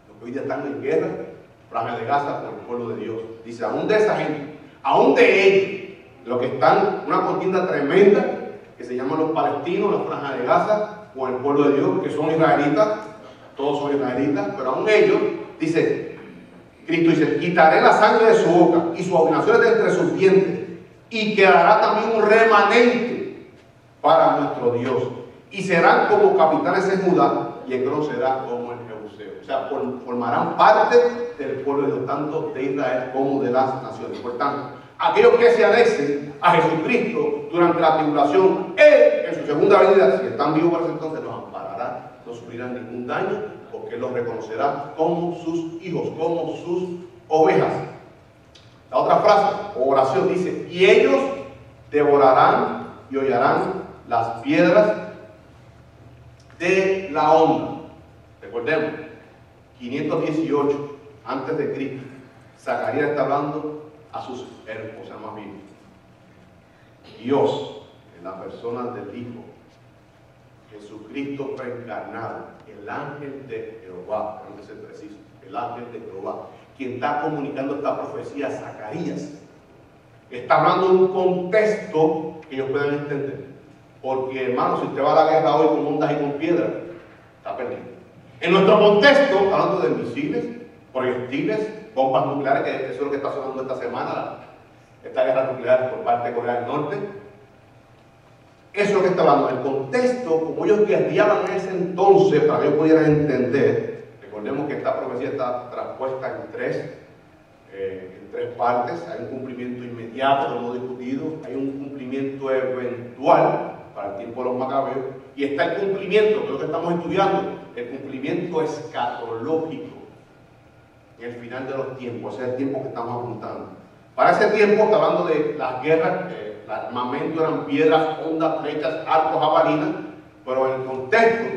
Los que hoy día están en guerra, franja de Gaza, por el pueblo de Dios. Dice, aún de esa gente, aún de ellos, los que están en una contienda tremenda, que se llaman los palestinos, la franja de Gaza, o el pueblo de Dios, que son israelitas, todos son israelitas, pero aún ellos, dice, Cristo dice, quitaré la sangre de su boca y sus abominaciones de entre sus dientes, y quedará también un remanente para nuestro Dios, y serán como capitanes en Judá, y Ecrón será como el Jebuseo. O sea, formarán parte del pueblo de Dios, tanto de Israel como de las naciones. Por tanto, aquellos que se anexen a Jesucristo durante la tribulación, Él en su segunda venida, si están vivos para ese entonces, los amparará, no sufrirán ningún daño, porque Él los reconocerá como sus hijos, como sus ovejas. La otra frase o oración dice, y ellos devorarán y hollarán las piedras de la onda. Recordemos, 518 antes de Cristo, Zacarías está hablando a sus hermanos, o sea, más bien, Dios, en la persona del Hijo, Jesucristo preencarnado, el ángel de Jehová, tengo que ser preciso, el ángel de Jehová, quien está comunicando esta profecía a Zacarías, está hablando de un contexto que ellos puedan entender. Porque, hermano, si usted va a la guerra hoy con ondas y con piedras, está perdido. En nuestro contexto, hablando de misiles, proyectiles, bombas nucleares, que eso es lo que está sonando esta semana, esta guerra nuclear por parte de Corea del Norte. Eso es lo que está hablando. El contexto, como ellos guerreaban en ese entonces, para que ellos pudieran entender, recordemos que esta profecía está traspuesta en tres partes. Hay un cumplimiento inmediato, lo hemos discutido, hay un cumplimiento eventual para el tiempo de los macabeos, y está el cumplimiento, que es lo que estamos estudiando, el cumplimiento escatológico en el final de los tiempos. Ese es el tiempo que estamos apuntando. Para ese tiempo está hablando de las guerras, el armamento eran piedras, ondas, flechas, arcos, jabalinas, pero en el contexto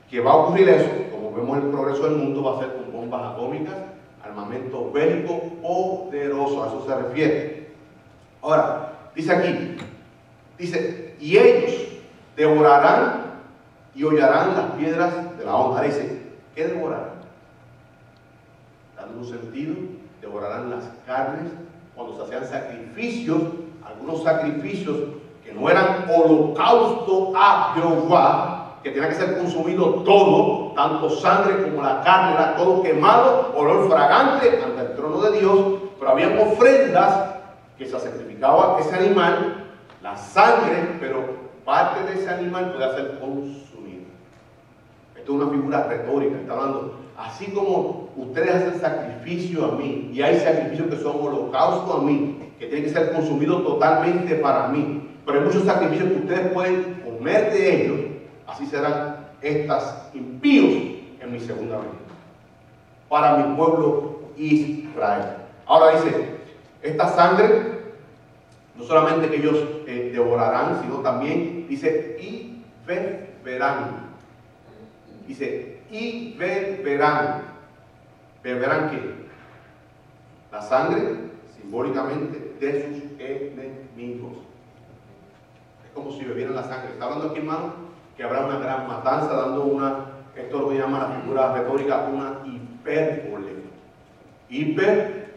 que va a ocurrir eso, como vemos el progreso del mundo, va a ser con bombas atómicas, armamento bélico poderoso, a eso se refiere. Ahora, dice aquí, dice, y ellos devorarán y hollarán las piedras de la honra. Dice, ¿qué devorarán? Dando un sentido, devorarán las carnes cuando se hacían sacrificios, algunos sacrificios que no eran holocausto a Jehová, que tenía que ser consumido todo, tanto sangre como la carne, era todo quemado, olor fragante ante el trono de Dios, pero habían ofrendas que se sacrificaba ese animal, la sangre, pero parte de ese animal podía ser consumida. Esto es una figura retórica, está hablando, así como ustedes hacen sacrificio a mí, y hay sacrificios que son holocausto a mí, que tienen que ser consumidos totalmente para mí, pero hay muchos sacrificios que ustedes pueden comer de ellos, así serán estas impíos en mi segunda venida, para mi pueblo Israel. Ahora dice, esta sangre, no solamente que ellos devorarán, sino también, dice, y beberán. Dice, y beberán. ¿Beberán qué? La sangre, simbólicamente, de sus enemigos. Es como si bebieran la sangre. Está hablando aquí, hermano, que habrá una gran matanza, dando esto lo llama la figura retórica, una hipérbole. Hiper,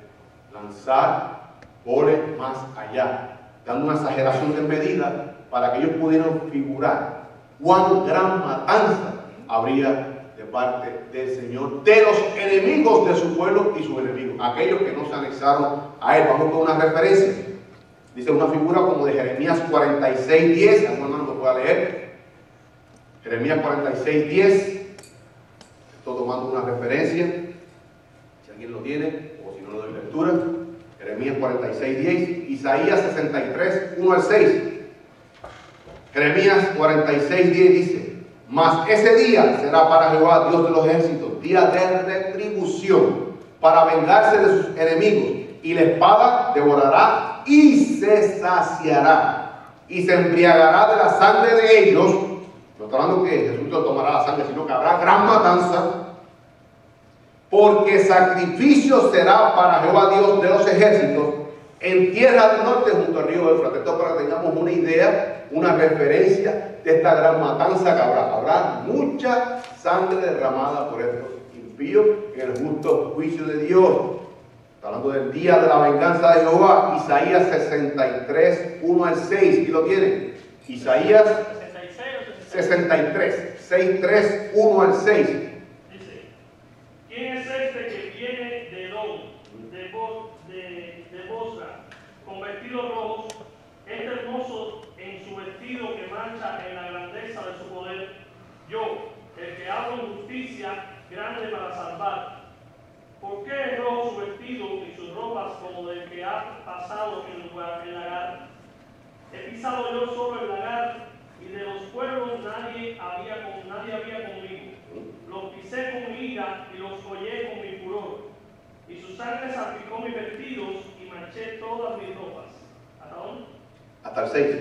lanzar, pole, más allá, dando una exageración de medida para que ellos pudieran figurar cuán gran matanza habría de parte del Señor, de los enemigos de su pueblo y sus enemigos, aquellos que no se anexaron a él. Vamos con una referencia. Dice una figura como de Jeremías 46:10, algún hermano lo pueda leer. Jeremías 46:10, estoy tomando una referencia, si alguien lo tiene, o si no le doy lectura. Jeremías 46:10, Isaías 63:1-6. Jeremías 46:10 dice, mas ese día será para Jehová, Dios de los ejércitos, día de retribución, para vengarse de sus enemigos, y la espada devorará y se saciará, y se embriagará de la sangre de ellos. No está hablando que Jesús no tomará la sangre, sino que habrá gran matanza, porque sacrificio será para Jehová Dios de los ejércitos en tierra del norte junto al río Éufrates. Esto para que tengamos una idea, una referencia de esta gran matanza que habrá. Habrá mucha sangre derramada por estos impíos en el justo juicio de Dios. Está hablando del día de la venganza de Jehová. Isaías 63:1-6. ¿Quién lo tiene? Isaías 63, 1-6. Dice, ¿quién es este que viene de Edom, de Bosra, con vestidos rojos, este hermoso en su vestido que mancha en la grandeza de su poder? Yo, el que hablo en justicia, grande para salvar. ¿Por qué es rojo su vestido y sus ropas como del que ha pasado el lagar? He pisado yo solo el lagar, y de los pueblos nadie había conmigo. Los pisé con ira y los hollé con mi furor. Y su sangre salpicó mis vestidos y manché todas mis ropas. ¿Hasta dónde? Hasta el 6.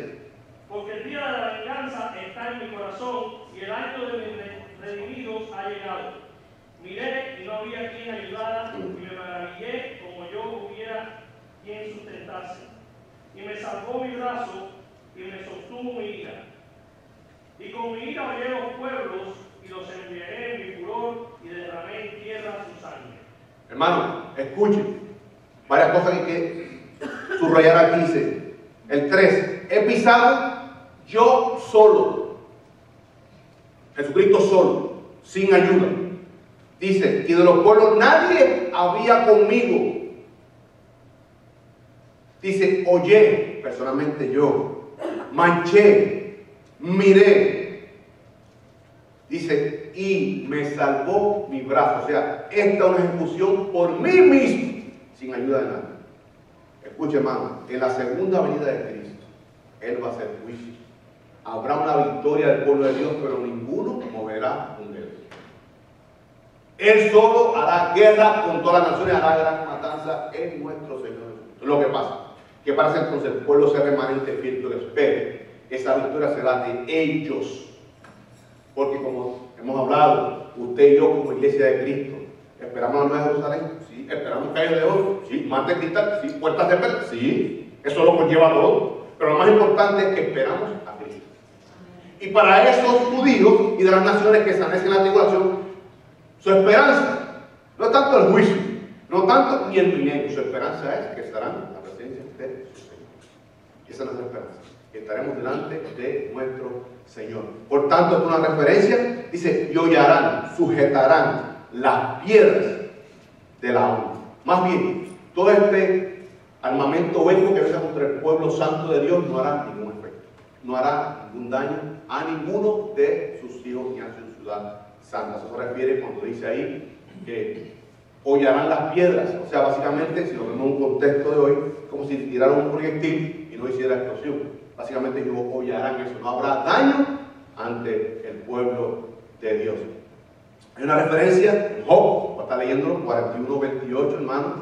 Porque el día de la venganza está en mi corazón y el año de mis redimidos ha llegado. Miré y no había quien ayudara, y me maravillé como yo hubiera quien sustentase. Y me salvó mi brazo y me sostuvo mi ira. Y con mi ira hollé los pueblos y los enviaré en mi furor y derramé en tierra su sangre. Hermano, escuchen varias cosas que hay que subrayar aquí. Dice el 3: he pisado yo solo, Jesucristo solo, sin ayuda. Dice, y de los pueblos nadie había conmigo. Dice, oye, personalmente yo, manché, miré. Dice, y me salvó mi brazo. O sea, esta es una ejecución por mí mismo, sin ayuda de nadie. Escuche, hermano, en la segunda venida de Cristo, Él va a hacer juicio. Habrá una victoria del pueblo de Dios, pero ninguno moverá un dedo. Él solo hará guerra con todas las naciones, hará gran matanza en nuestro Señor Jesucristo. Lo que pasa, que para ese entonces el pueblo sea remanente fiel, que espere. Esa victoria será de ellos. Porque como hemos hablado, usted y yo como iglesia de Cristo, ¿esperamos la Nueva Jerusalén? Sí. ¿Esperamos calles de oro? Sí. ¿Mar de cristal? Sí. ¿Puertas de perla? Sí. Eso lo conlleva todo. Pero lo más importante es que esperamos a Cristo. Y para esos judíos y de las naciones que se anexen en la tribulación, su esperanza no es tanto el juicio, no tanto ni el milenio. Su esperanza es que estarán en la presencia de su Señor. Y esa es nuestra esperanza, que estaremos delante de nuestro Señor. Por tanto, es una referencia, dice, y hollarán, sujetarán las piedras de la onda. Más bien, todo este armamento bélico que venga contra el pueblo santo de Dios no hará ningún efecto, no hará ningún daño a ninguno de sus hijos ni a su ciudad santa. Eso se refiere cuando dice ahí que hollarán las piedras. O sea, básicamente, si lo vemos en un contexto de hoy, como si tiraran un proyectil y no hiciera explosión. Básicamente ellos hollarán eso. No habrá daño ante el pueblo de Dios. Hay una referencia en Job, va a estar leyendo 41-28, hermanos,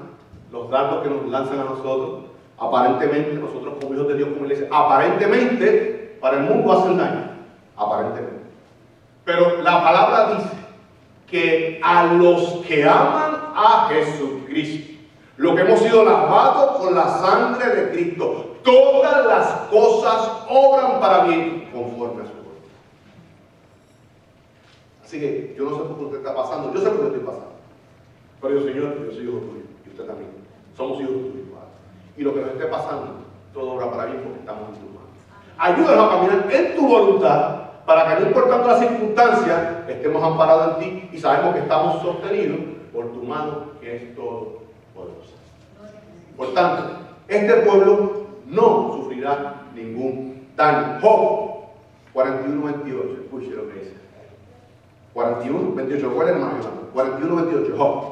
los dardos que nos lanzan a nosotros. Aparentemente, nosotros como hijos de Dios, como iglesia, aparentemente para el mundo hacen daño. Aparentemente. Pero la palabra dice que a los que aman a Jesucristo, lo que hemos sido lavados con la sangre de Cristo, todas las cosas obran para bien conforme a su voluntad. Así que yo no sé por qué usted está pasando, yo sé por qué estoy pasando. Pero yo, Señor, yo soy hijo tuyo y usted también. Somos hijos tuyos, Padre. Y lo que nos esté pasando, todo obra para bien porque estamos en tus manos. Ayúdanos a caminar en tu voluntad, para que no importando las circunstancias, estemos amparados en ti y sabemos que estamos sostenidos por tu mano que es todo poderosa. Por tanto, este pueblo no sufrirá ningún daño. Job 41-28, escuche lo que dice. 41-28, recuerden, hermano, 41-28, Job.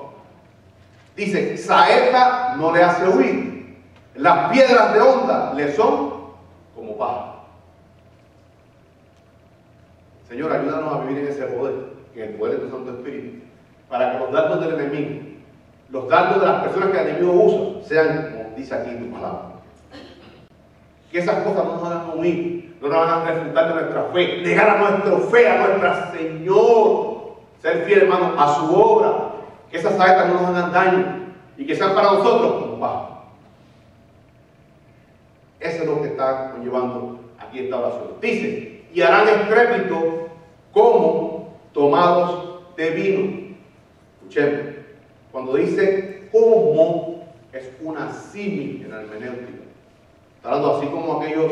Dice, saeta no le hace huir, las piedras de onda le son como paja. Señor, ayúdanos a vivir en ese poder, en el poder de tu Santo Espíritu, para que los dardos del enemigo, los dardos de las personas que el enemigo usa, sean, como dice aquí en tu palabra. Que esas cosas no nos hagan huir, no nos hagan refutar de nuestra fe, negar a nuestra fe, a nuestro Señor, ser fiel, hermano, a su obra, que esas saetas no nos hagan daño y que sean para nosotros como paz. Eso es lo que está conllevando aquí esta oración. Dice, y harán estrépito como tomados de vino. Escuchemos, cuando dice como, es una símil en la hermenéutica. Está hablando así como aquellos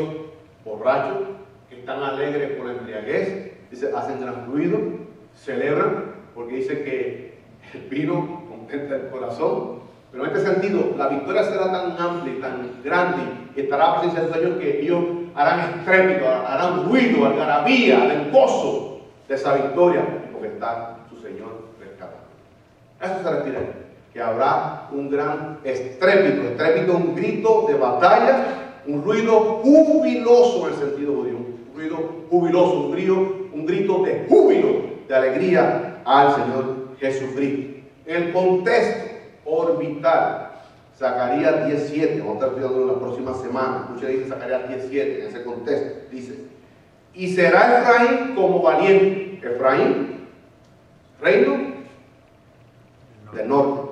borrachos que están alegres por la embriaguez, dice, hacen gran ruido, celebran, porque dice que el vino contenta el corazón. Pero en este sentido, la victoria será tan amplia y tan grande, y estará la presencia del Señor, que ellos harán estrépito, harán ruido, algarabía, harán gozo de esa victoria, porque está su Señor rescatado. A eso se refiere, que habrá un gran estrépito, estrépito, un grito de batalla, un ruido jubiloso en el sentido judío, un ruido jubiloso, un grito de júbilo, de alegría al Señor Jesucristo. En el contexto orbital, Zacarías 17, vamos a estar estudiando en la próxima semana. Escucha, dice Zacarías 17, en ese contexto, dice, y será Efraín como valiente. Efraín, reino del norte.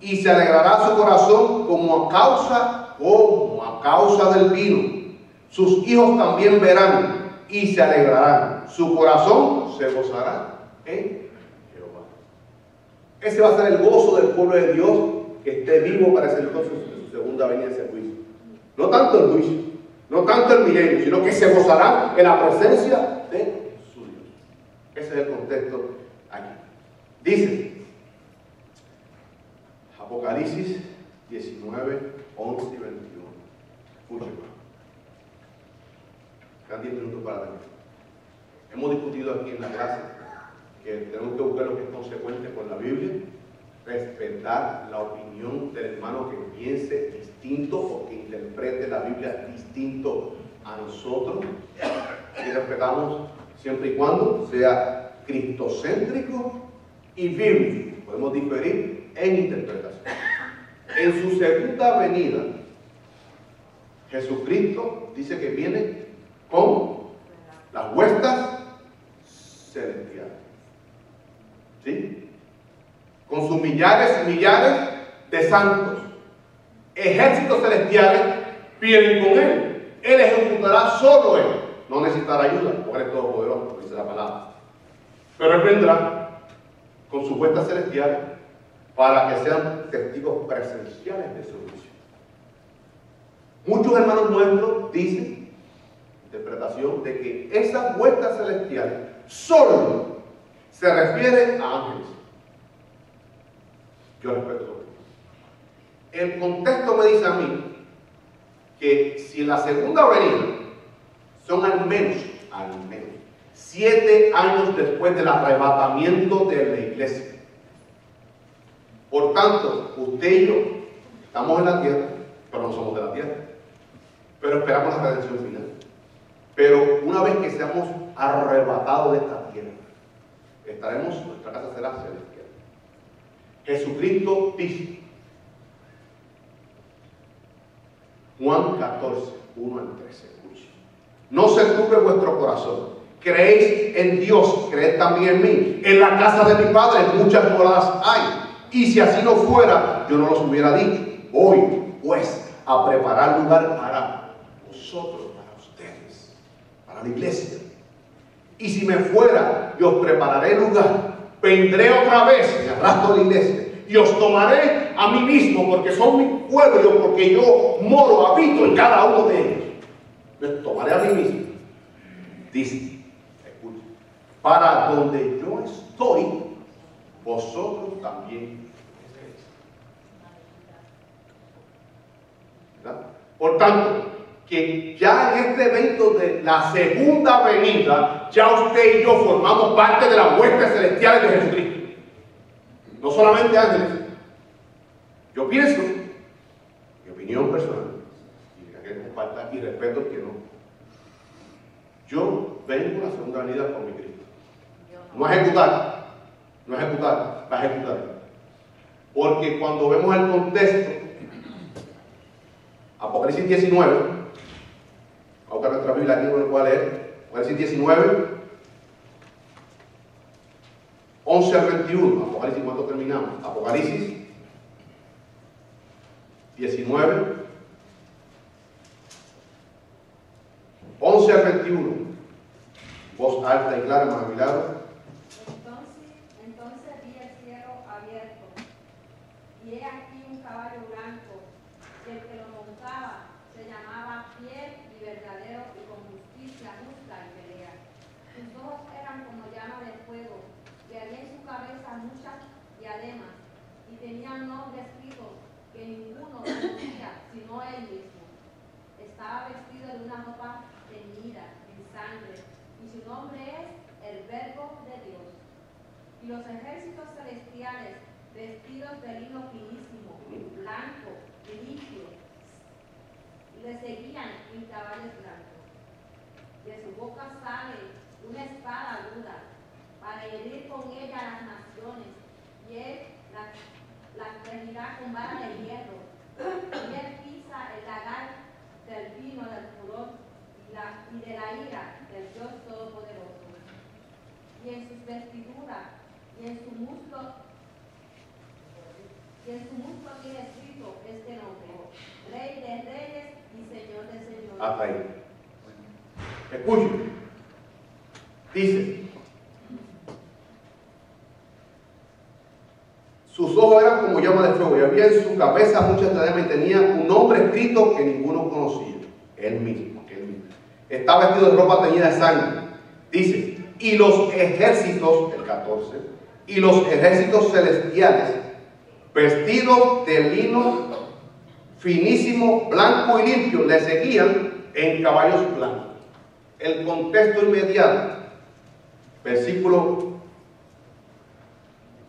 Y se alegrará su corazón como a causa del vino. Sus hijos también verán y se alegrarán. Su corazón se gozará en Jehová. Ese va a ser el gozo del pueblo de Dios que esté vivo para ese entonces de su segunda venida ese juicio. No tanto el juicio, no tanto el milenio, sino que se gozarán en la presencia de su Dios. Ese es el contexto aquí. Dice Apocalipsis 19, 11 y 21. Escuchen. Quedan 10 minutos para terminar. Hemos discutido aquí en la clase que tenemos que buscar lo que es consecuente con la Biblia, respetar la opinión del hermano que piense distinto o que interprete la Biblia distinto a nosotros, y respetamos siempre y cuando sea cristocéntrico y bíblico. Podemos diferir en interpretación. En su segunda venida, Jesucristo dice que viene con las huestes celestiales, ¿sí? Con sus millares y millares de santos. Ejércitos celestiales vienen con él. Él ejecutará solo él. No necesitará ayuda, porque él es todopoderoso, dice la palabra. Pero él vendrá con sus huestes celestiales para que sean testigos presenciales de su juicio. Muchos hermanos nuestros dicen, interpretación, de que esas huestes celestiales solo se refiere a ángeles. Yo respeto eso. El contexto me dice a mí que si en la segunda venida son al menos 7 años después del arrebatamiento de la iglesia. Por tanto, usted y yo estamos en la tierra, pero no somos de la tierra. Pero esperamos la redención final. Pero una vez que seamos arrebatados de esta tierra, nuestra casa será celestial. Jesucristo dice, Juan 14, 1 al 13, escuche. No se turbe vuestro corazón. Creéis en Dios, creed también en mí. En la casa de mi Padre muchas moradas hay. Y si así no fuera, yo no los hubiera dicho. Voy, pues, a preparar lugar para vosotros, para ustedes, para la iglesia. Y si me fuera, yo os prepararé lugar. Vendré otra vez, me arrastro a la iglesia, y os tomaré a mí mismo, porque son mi pueblo, porque yo moro, habito en cada uno de ellos. Les tomaré a mí mismo. Dice, escucha, para donde yo estoy, vosotros también estaréis. ¿Verdad? Por tanto, que ya en este evento de la segunda venida, ya usted y yo formamos parte de las huestes celestiales de Jesucristo. No solamente ángeles. Yo pienso, mi opinión personal, y que comparta y respeto que no. Yo vengo a la segunda venida con mi Cristo. No a ejecutar, a ejecutar. Porque cuando vemos el contexto, Apocalipsis 19, vamos a buscar nuestra Biblia aquí con el cual es, Apocalipsis 19, 11 al 21, Apocalipsis, ¿cuánto terminamos? Apocalipsis 19, 11 al 21, voz alta y clara, hermano Milagro. Entonces vi el cielo abierto, y he aquí un caballo blanco, y el que lo montaba se llamaba Fiel y Verdadero, y con justicia justa y pelea. Sus ojos eran como llama de fuego, y había en su cabeza muchas diademas, y tenían nombres escritos que ninguno conocía, sino él mismo. Estaba vestido de una ropa teñida en sangre, y su nombre es el Verbo de Dios. Y los ejércitos celestiales, vestidos de lino finísimo, blanco, limpio, le seguían en caballos blancos. De su boca sale una espada aguda, para herir con ella las naciones, y él las regirá con vara de hierro. Y él pisa el lagar del vino del furor y de la ira del Dios Todopoderoso. Y en sus vestiduras y en su muslo ha traído. Escuchen. Dice, sus ojos eran como llama de fuego y había en su cabeza muchas diademas y tenía un nombre escrito que ninguno conocía. Él mismo. Estaba vestido de ropa teñida de sangre. Dice, y los ejércitos, el 14, y los ejércitos celestiales, vestidos de lino finísimo, blanco y limpio, le seguían en caballos blancos. El contexto inmediato, versículo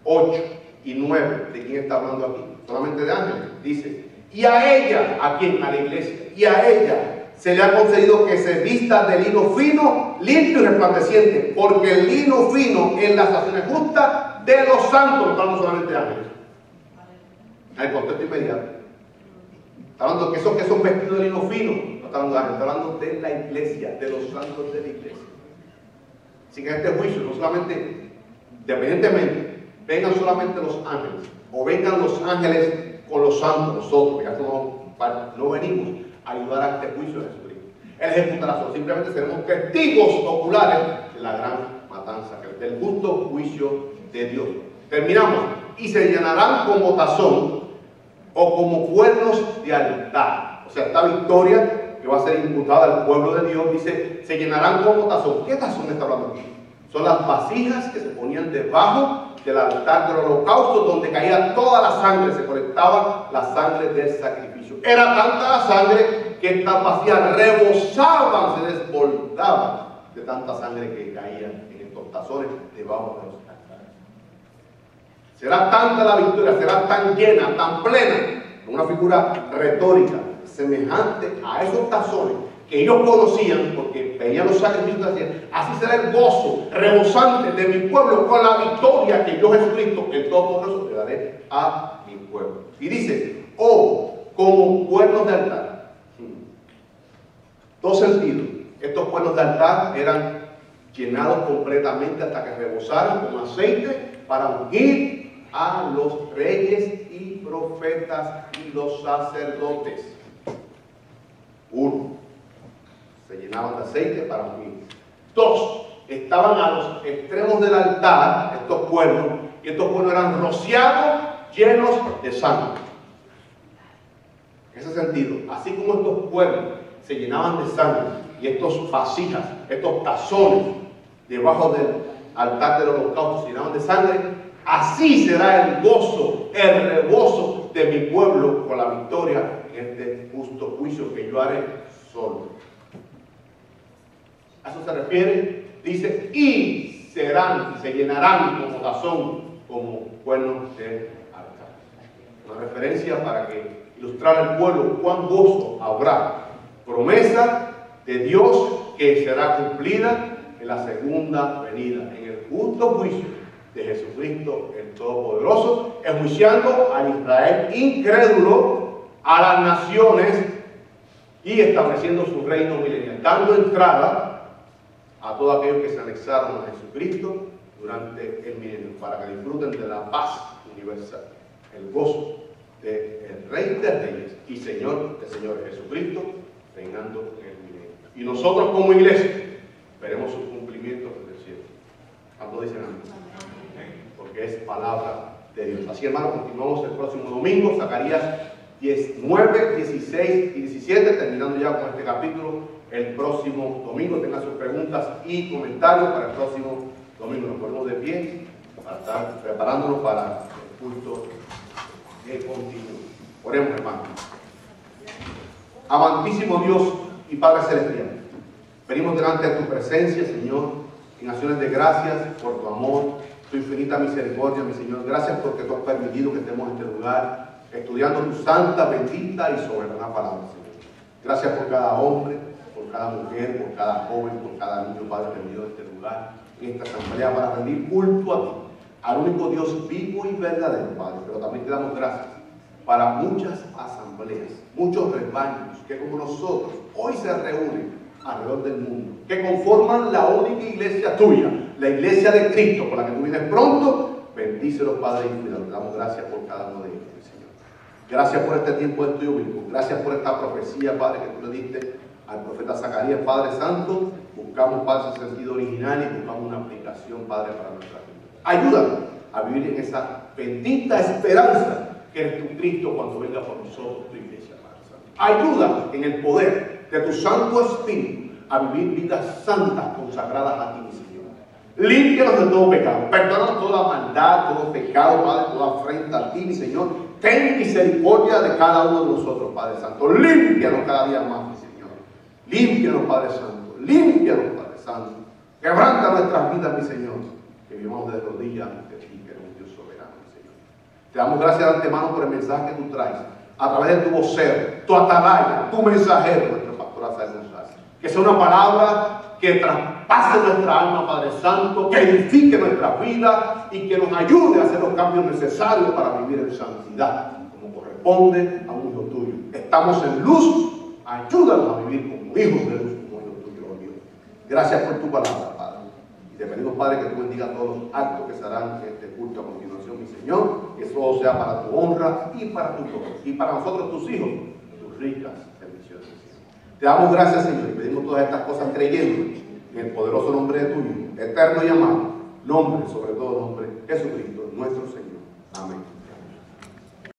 8 y 9, ¿de quién está hablando aquí? Solamente de ángeles. Dice, y a ella, ¿a quién? A la iglesia. Y a ella se le ha concedido que se vista de lino fino, limpio y resplandeciente, porque el lino fino es la estación justa de los santos, no estamos solamente de ángeles. En el contexto inmediato. Está hablando de que esos que son vestidos de lino fino, no está hablando de ángeles, está hablando de la iglesia, de los santos de la iglesia. Así que en este juicio, no solamente, independientemente, vengan solamente los ángeles, o vengan los ángeles con los santos, nosotros, ya no venimos a ayudar a este juicio de Jesucristo. Él ejecutará solo, simplemente seremos testigos oculares de la gran matanza, del justo juicio de Dios. Terminamos. Y se llenarán como tazón o como cuernos de altar. O sea, esta victoria que va a ser imputada al pueblo de Dios, dice, se llenarán como tazón. ¿Qué tazón está hablando aquí? Son las vasijas que se ponían debajo del altar del holocausto, donde caía toda la sangre, se colectaba la sangre del sacrificio. Era tanta la sangre que estas vasijas rebosaban, se desbordaban de tanta sangre que caía en estos tazones debajo de los altares. Será tanta la victoria, será tan llena, tan plena, una figura retórica, semejante a esos tazones que ellos conocían, porque veían los sacrificios, decían, así será el gozo rebosante de mi pueblo con la victoria que yo, Jesucristo, el Todopoderoso, le daré a mi pueblo. Y dice, como cuernos de altar. Dos sentidos. Estos cuernos de altar eran llenados completamente hasta que rebosaran con aceite para ungir a los reyes y profetas y los sacerdotes. Uno, se llenaban de aceite para ungir. Dos, estaban a los extremos del altar, estos cuernos, y estos cuernos eran rociados, llenos de sangre. En ese sentido, así como estos cuernos se llenaban de sangre, y estos vasijas, estos tazones debajo del altar del holocausto se llenaban de sangre, así será el gozo, el rebozo de mi pueblo con la victoria en este justo juicio que yo haré solo. A eso se refiere, dice, y serán, se llenarán como tazón, como cuernos de altar. Una referencia para que ilustrar al pueblo cuán gozo habrá. Promesa de Dios que será cumplida en la segunda venida, en el justo juicio de Jesucristo el Todopoderoso, enjuiciando al Israel incrédulo, a las naciones y estableciendo su reino milenial, dando entrada a todos aquellos que se anexaron a Jesucristo durante el milenio, para que disfruten de la paz universal, el gozo del Rey de Reyes y Señor de Señores, Jesucristo, reinando en el milenio. Y nosotros como iglesia veremos sus cumplimientos desde el cielo. ¿Cuánto dicen amén? Porque es palabra de Dios. Así, hermanos, continuamos el próximo domingo, Zacarías 19, 16 y 17, terminando ya con este capítulo. El próximo domingo tengan sus preguntas y comentarios para el próximo domingo. Nos ponemos de pie para estar preparándonos para el culto de continuo. Oremos, hermanos. Amantísimo Dios y Padre Celestial, venimos delante de tu presencia, Señor, en acciones de gracias por tu amor, tu infinita misericordia, mi Señor. Gracias porque tú has permitido que estemos en este lugar estudiando tu santa, bendita y soberana palabra, Señor. Gracias por cada hombre, por cada mujer, por cada joven, por cada niño, Padre, reunido en este lugar, en esta asamblea, para rendir culto a ti, al único Dios vivo y verdadero, Padre. Pero también te damos gracias para muchas asambleas, muchos rebaños que como nosotros hoy se reúnen alrededor del mundo, que conforman la única iglesia tuya, la iglesia de Cristo, con la que tú vienes pronto. Bendícelos, Padre, y cuídalos. Te damos gracias por cada uno de ellos, Señor. Gracias por este tiempo de estudio bíblico. Gracias por esta profecía, Padre, que tú le diste al profeta Zacarías, Padre Santo, buscamos, Padre, ese sentido original y buscamos una aplicación, Padre, para nuestra vida. Ayúdanos a vivir en esa bendita esperanza que eres tu Cristo cuando venga por nosotros, tu iglesia, Padre Santo. Ayúdanos en el poder de tu Santo Espíritu a vivir vidas santas, consagradas a ti, mi Señor. Límpianos de todo pecado, perdónanos toda maldad, todo pecado, Padre, toda afrenta a ti, mi Señor. Ten misericordia de cada uno de nosotros, Padre Santo. Límpianos cada día más, mi Señor. Límpianos, Padre Santo. Límpianos, Padre Santo. Quebranta nuestras vidas, mi Señor. Que vivamos de rodillas ante ti, que eres un Dios soberano, mi Señor. Te damos gracias de antemano por el mensaje que tú traes, a través de tu vocero, tu atalaya, tu mensajero, nuestro pastor Azael González. Que sea una palabra que traspase nuestra alma, Padre Santo, que edifique nuestra vida y que nos ayude a hacer los cambios necesarios para vivir en santidad, como corresponde a un hijo tuyo. Estamos en luz, ayúdanos a vivir como hijos de luz, como hijos tuyos, oh Dios. Gracias por tu palabra, Padre. Y te pedimos, Padre, que tú bendigas todos los actos que se harán en este culto a continuación, mi Señor, que todo sea para tu honra y para tu gloria, y para nosotros, tus hijos, tus ricas bendiciones. Te damos gracias, Señor, y pedimos todas estas cosas creyendo en el poderoso nombre de tu Hijo, eterno y amado, nombre, sobre todo nombre, Jesucristo, nuestro Señor. Amén.